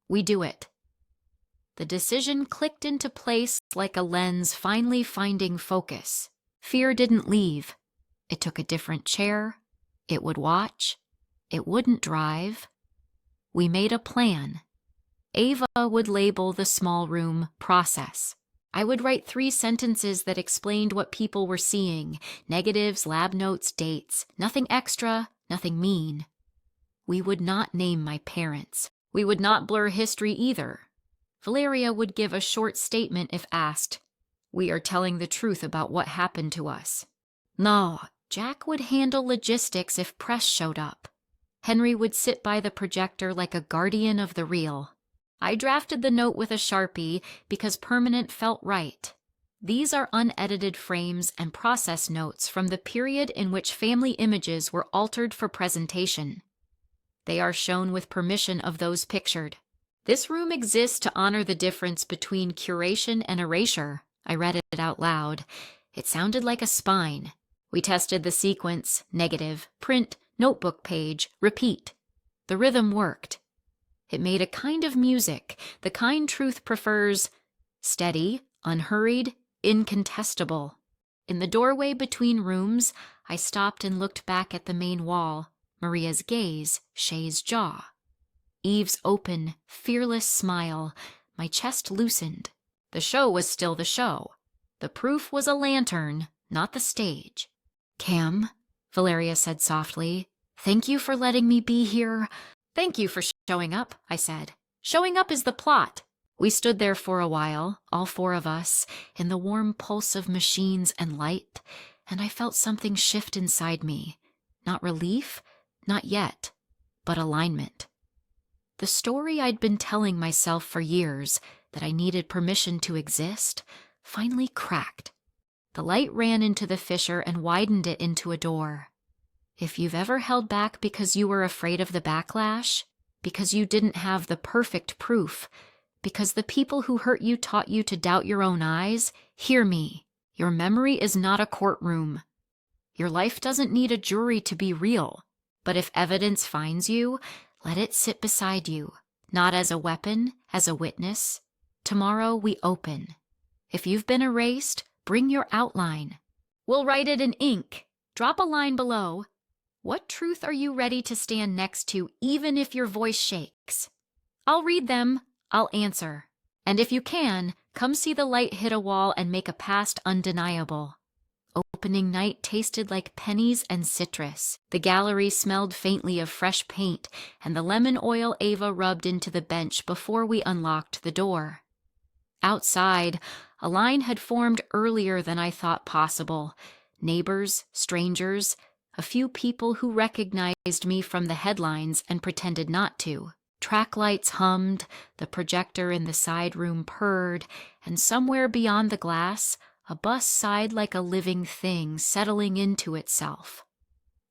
We do it. The decision clicked into place like a lens finally finding focus. Fear didn't leave. It took a different chair. It would watch. It wouldn't drive. We made a plan. Ava would label the small room process. I would write 3 sentences that explained what people were seeing. Negatives, lab notes, dates. Nothing extra, nothing mean. We would not name my parents. We would not blur history either. Valeria would give a short statement if asked. We are telling the truth about what happened to us. No, Jack would handle logistics if press showed up. Henry would sit by the projector like a guardian of the real. I drafted the note with a Sharpie because permanent felt right. These are unedited frames and process notes from the period in which family images were altered for presentation. They are shown with permission of those pictured. This room exists to honor the difference between curation and erasure. I read it out loud. It sounded like a spine. We tested the sequence, negative, print, notebook page, repeat. The rhythm worked. It made a kind of music, the kind truth prefers, steady, unhurried, incontestable. In the doorway between rooms, I stopped and looked back at the main wall, Maria's gaze, Shay's jaw. Eve's open, fearless smile, My chest loosened. The show was still the show. The proof was a lantern, not the stage. "Cam," Valeria said softly, "thank you for letting me be here." "Thank you for showing up," I said. "Showing up is the plot." We stood there for a while, all four of us, in the warm pulse of machines and light, and I felt something shift inside me. Not relief, not yet, but alignment. The story I'd been telling myself for years, that I needed permission to exist, finally cracked. The light ran into the fissure and widened it into a door. If you've ever held back because you were afraid of the backlash, because you didn't have the perfect proof, because the people who hurt you taught you to doubt your own eyes, hear me. Your memory is not a courtroom. Your life doesn't need a jury to be real. But if evidence finds you, let it sit beside you, not as a weapon, as a witness. Tomorrow we open. If you've been erased, bring your outline. We'll write it in ink. Drop a line below. What truth are you ready to stand next to, even if your voice shakes? I'll read them. I'll answer. And if you can, come see the light hit a wall and make a past undeniable. Opening night tasted like pennies and citrus. The gallery smelled faintly of fresh paint and the lemon oil Ava rubbed into the bench before we unlocked the door. Outside, a line had formed earlier than I thought possible. Neighbors, strangers, a few people who recognized me from the headlines and pretended not to. Track lights hummed, the projector in the side room purred, and somewhere beyond the glass, a bus sighed like a living thing settling into itself.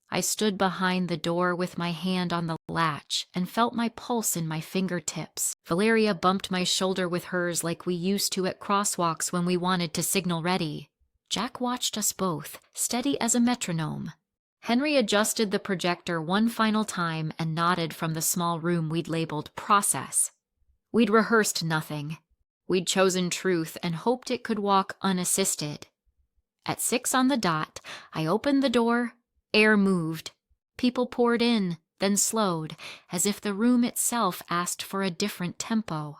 I stood behind the door with my hand on the latch and felt my pulse in my fingertips. Valeria bumped my shoulder with hers like we used to at crosswalks when we wanted to signal ready. Jack watched us both, steady as a metronome. Henry adjusted the projector one final time and nodded from the small room we'd labeled process. We'd rehearsed nothing. We'd chosen truth and hoped it could walk unassisted. At 6 on the dot, I opened the door. Air moved. People poured in, then slowed, as if the room itself asked for a different tempo.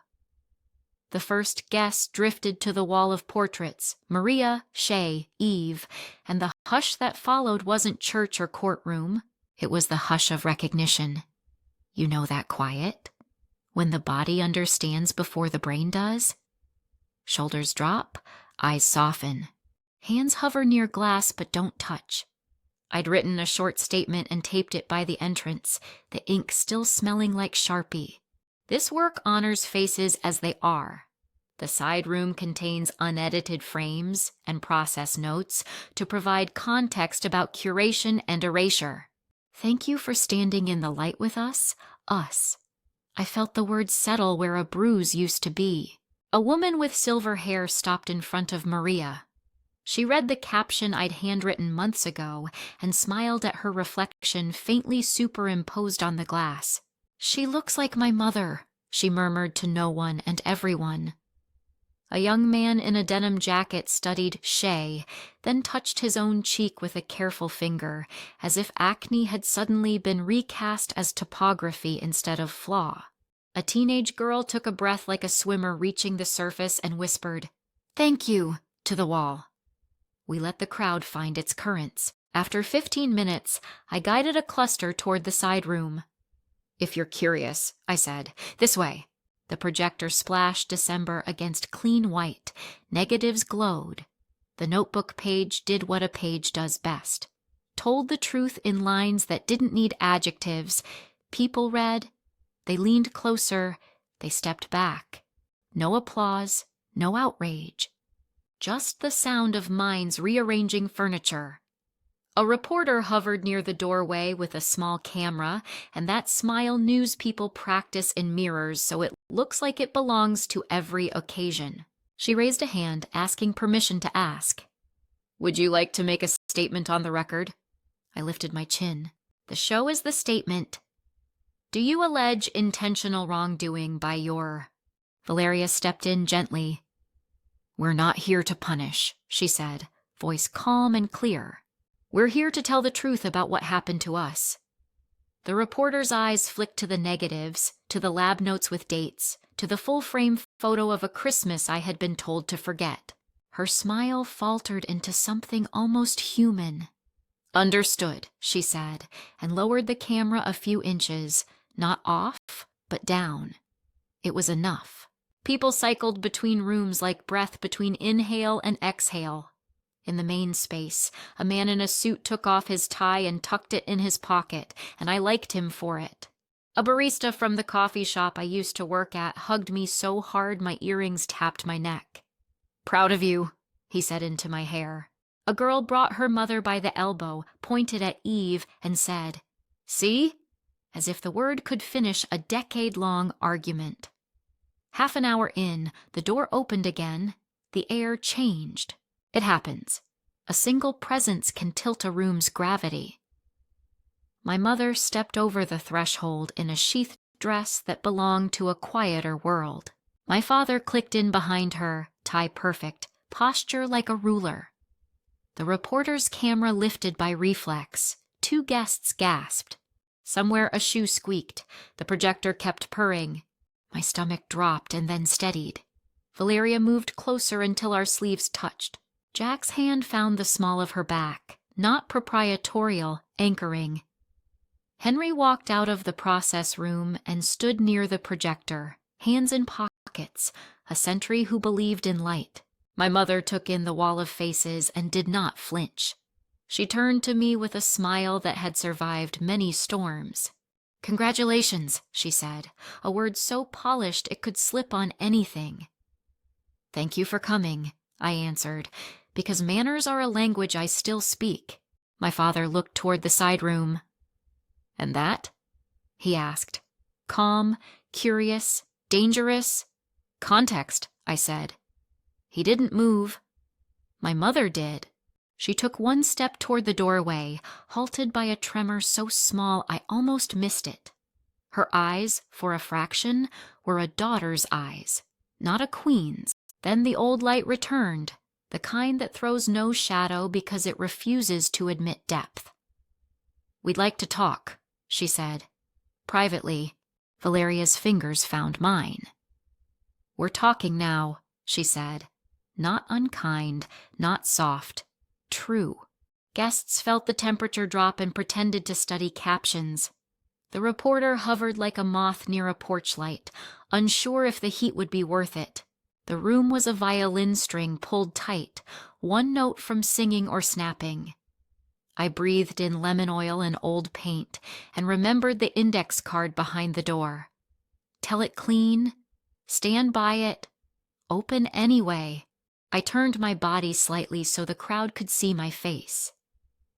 The first guests drifted to the wall of portraits, Maria, Shay, Eve, and the hush that followed wasn't church or courtroom. It was the hush of recognition. You know that quiet? When the body understands before the brain does? Shoulders drop, eyes soften. Hands hover near glass but don't touch. I'd written a short statement and taped it by the entrance, the ink still smelling like Sharpie. This work honors faces as they are. The side room contains unedited frames and process notes to provide context about curation and erasure. Thank you for standing in the light with us, us. I felt the word settle where a bruise used to be. A woman with silver hair stopped in front of Maria. She read the caption I'd handwritten months ago and smiled at her reflection faintly superimposed on the glass. "She looks like my mother," she murmured to no one and everyone. A young man in a denim jacket studied Shay, then touched his own cheek with a careful finger, as if acne had suddenly been recast as topography instead of flaw. A teenage girl took a breath like a swimmer reaching the surface and whispered, "Thank you," to the wall. We let the crowd find its currents. After 15 minutes, I guided a cluster toward the side room. "If you're curious," I said, "this way." The projector splashed December against clean white. Negatives glowed. The notebook page did what a page does best. Told the truth in lines that didn't need adjectives. People read. They leaned closer. They stepped back. No applause, no outrage. Just the sound of minds rearranging furniture. A reporter hovered near the doorway with a small camera, and that smile news people practice in mirrors so it looks like it belongs to every occasion. She raised a hand, asking permission to ask. "Would you like to make a statement on the record?" I lifted my chin. "The show is the statement. Do you allege intentional wrongdoing by your—" Valeria stepped in gently. "We're not here to punish," she said, voice calm and clear. "We're here to tell the truth about what happened to us." The reporter's eyes flicked to the negatives, to the lab notes with dates, to the full-frame photo of a Christmas I had been told to forget. Her smile faltered into something almost human. "Understood," she said, and lowered the camera a few inches, not off, but down. It was enough. People cycled between rooms like breath between inhale and exhale. In the main space, a man in a suit took off his tie and tucked it in his pocket, and I liked him for it. A barista from the coffee shop I used to work at hugged me so hard my earrings tapped my neck. "Proud of you," he said into my hair. A girl brought her mother by the elbow, pointed at Eve, and said, "See?" as if the word could finish a decade-long argument. Half an hour in, the door opened again. The air changed. It happens. A single presence can tilt a room's gravity. My mother stepped over the threshold in a sheathed dress that belonged to a quieter world. My father clicked in behind her, tie perfect, posture like a ruler. The reporter's camera lifted by reflex. 2 guests gasped. Somewhere a shoe squeaked. The projector kept purring. My stomach dropped and then steadied. Valeria moved closer until our sleeves touched. Jack's hand found the small of her back, not proprietorial, anchoring. Henry walked out of the process room and stood near the projector, hands in pockets, a sentry who believed in light. My mother took in the wall of faces and did not flinch. She turned to me with a smile that had survived many storms. "Congratulations," she said, a word so polished it could slip on anything. "Thank you for coming," I answered, because manners are a language I still speak. My father looked toward the side room. "And that?" he asked. Calm, curious, dangerous. "Context," I said. He didn't move. My mother did. She took one step toward the doorway, halted by a tremor so small I almost missed it. Her eyes, for a fraction, were a daughter's eyes, not a queen's. Then the old light returned, the kind that throws no shadow because it refuses to admit depth. "We'd like to talk," she said. Privately, Valeria's fingers found mine. "We're talking now," she said. Not unkind, not soft. True. Guests felt the temperature drop and pretended to study captions. The reporter hovered like a moth near a porch light, unsure if the heat would be worth it. The room was a violin string pulled tight, one note from singing or snapping. I breathed in lemon oil and old paint and remembered the index card behind the door. Tell it clean, stand by it, open anyway. I turned my body slightly so the crowd could see my face.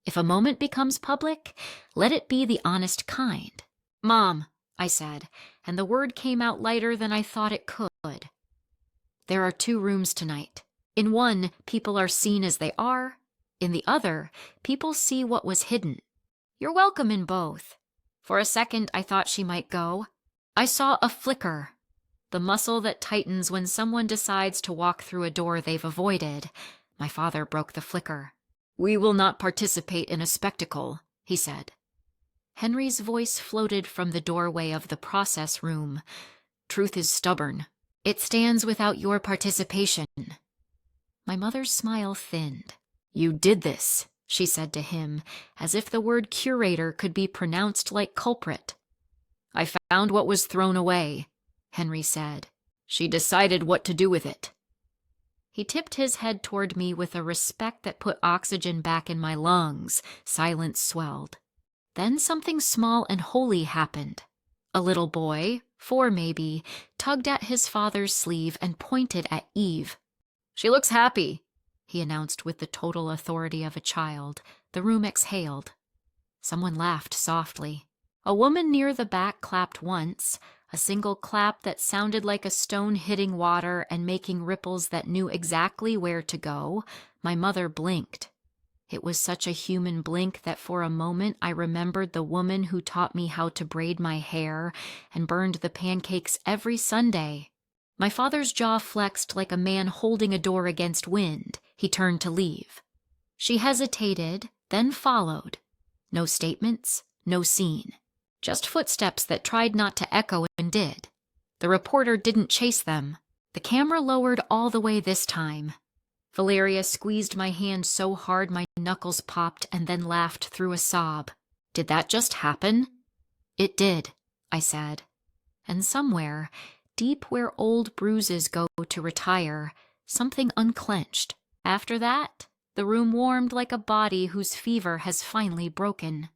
If a moment becomes public, let it be the honest kind. "Mom," I said, and the word came out lighter than I thought it could. "There are 2 rooms tonight. In one, people are seen as they are. In the other, people see what was hidden. You're welcome in both." For a second, I thought she might go. I saw a flicker. The muscle that tightens when someone decides to walk through a door they've avoided. My father broke the flicker. "We will not participate in a spectacle," he said. Henry's voice floated from the doorway of the process room. "Truth is stubborn. It stands without your participation." My mother's smile thinned. "You did this," she said to him, as if the word curator could be pronounced like culprit. "I found what was thrown away," Henry said. "She decided what to do with it." He tipped his head toward me with a respect that put oxygen back in my lungs. Silence swelled. Then something small and holy happened. A little boy, 4 maybe, tugged at his father's sleeve and pointed at Eve. "She looks happy," he announced with the total authority of a child. The room exhaled. Someone laughed softly. A woman near the back clapped once, a single clap that sounded like a stone hitting water and making ripples that knew exactly where to go. My mother blinked. It was such a human blink that for a moment I remembered the woman who taught me how to braid my hair and burned the pancakes every Sunday. My father's jaw flexed like a man holding a door against wind. He turned to leave. She hesitated, then followed. No statements, no scene. Just footsteps that tried not to echo and did. The reporter didn't chase them. The camera lowered all the way this time. Valeria squeezed my hand so hard my knuckles popped and then laughed through a sob. Did that just happen? It did, I said. And somewhere, deep where old bruises go to retire, something unclenched. After that, the room warmed like a body whose fever has finally broken.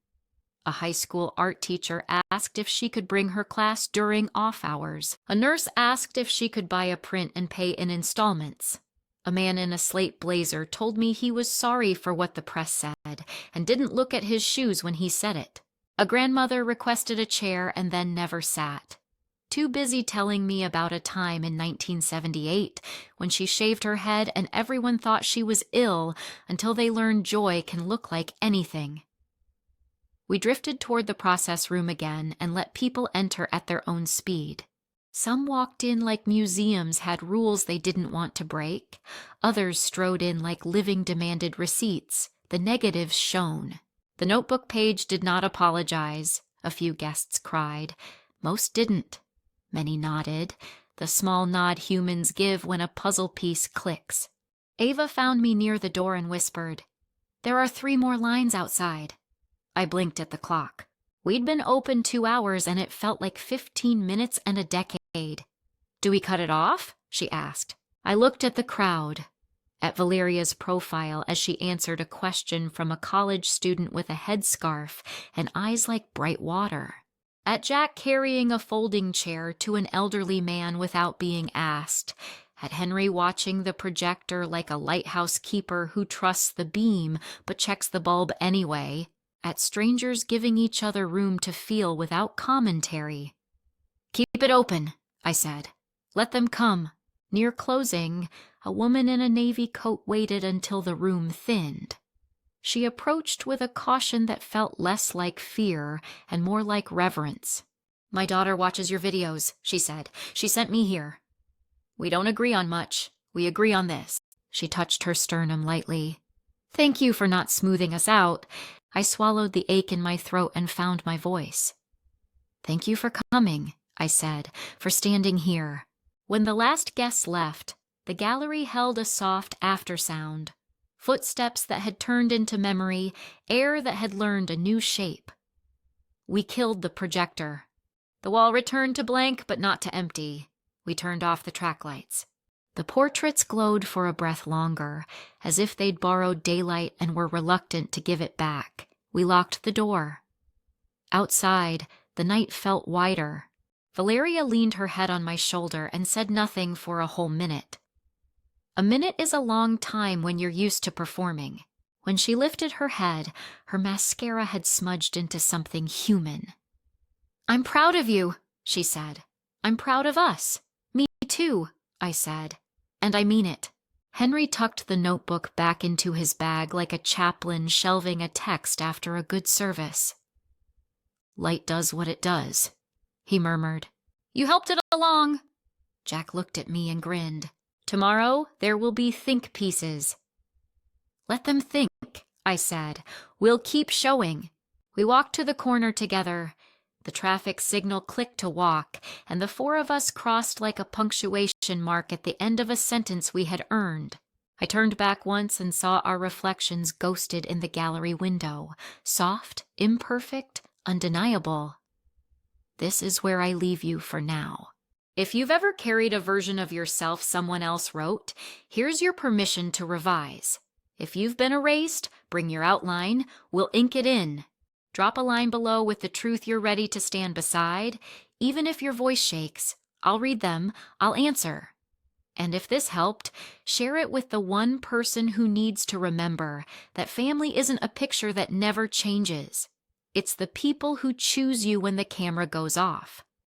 A high school art teacher asked if she could bring her class during off hours. A nurse asked if she could buy a print and pay in installments. A man in a slate blazer told me he was sorry for what the press said and didn't look at his shoes when he said it. A grandmother requested a chair and then never sat. Too busy telling me about a time in 1978 when she shaved her head and everyone thought she was ill until they learned joy can look like anything. We drifted toward the process room again and let people enter at their own speed. Some walked in like museums had rules they didn't want to break. Others strode in like living demanded receipts. The negatives shone. The notebook page did not apologize. A few guests cried. Most didn't. Many nodded, the small nod humans give when a puzzle piece clicks. Ava found me near the door and whispered, "There are 3 more lines outside." I blinked at the clock. We'd been open 2 hours and it felt like 15 minutes and a decade. "Do we cut it off?" she asked. I looked at the crowd, at Valeria's profile as she answered a question from a college student with a headscarf and eyes like bright water. At Jack carrying a folding chair to an elderly man without being asked. At Henry watching the projector like a lighthouse keeper who trusts the beam but checks the bulb anyway. At strangers giving each other room to feel without commentary. "Keep it open," I said. "Let them come." Near closing, a woman in a navy coat waited until the room thinned. She approached with a caution that felt less like fear and more like reverence. "My daughter watches your videos," she said. "She sent me here. We don't agree on much. We agree on this." She touched her sternum lightly. "Thank you for not smoothing us out." I swallowed the ache in my throat and found my voice. "Thank you for coming," I said, "for standing here." When the last guest left, the gallery held a soft aftersound. Footsteps that had turned into memory, air that had learned a new shape. We killed the projector. The wall returned to blank, but not to empty. We turned off the track lights. The portraits glowed for a breath longer, as if they'd borrowed daylight and were reluctant to give it back. We locked the door. Outside, the night felt wider. Valeria leaned her head on my shoulder and said nothing for a whole minute. A minute is a long time when you're used to performing. When she lifted her head, her mascara had smudged into something human. "I'm proud of you," she said. "I'm proud of us." "Me too," I said. "And I mean it." Henry tucked the notebook back into his bag like a chaplain shelving a text after a good service. "Light does what it does," he murmured. "You helped it along." Jack looked at me and grinned. "Tomorrow, there will be think pieces." "Let them think," I said. "We'll keep showing." We walked to the corner together. The traffic signal clicked to walk, and the 4 of us crossed like a punctuation mark at the end of a sentence we had earned. I turned back once and saw our reflections ghosted in the gallery window. Soft, imperfect, undeniable. This is where I leave you for now. If you've ever carried a version of yourself someone else wrote, here's your permission to revise. If you've been erased, bring your outline. We'll ink it in. Drop a line below with the truth you're ready to stand beside. Even if your voice shakes, I'll read them. I'll answer. And if this helped, share it with the one person who needs to remember that family isn't a picture that never changes. It's the people who choose you when the camera goes off.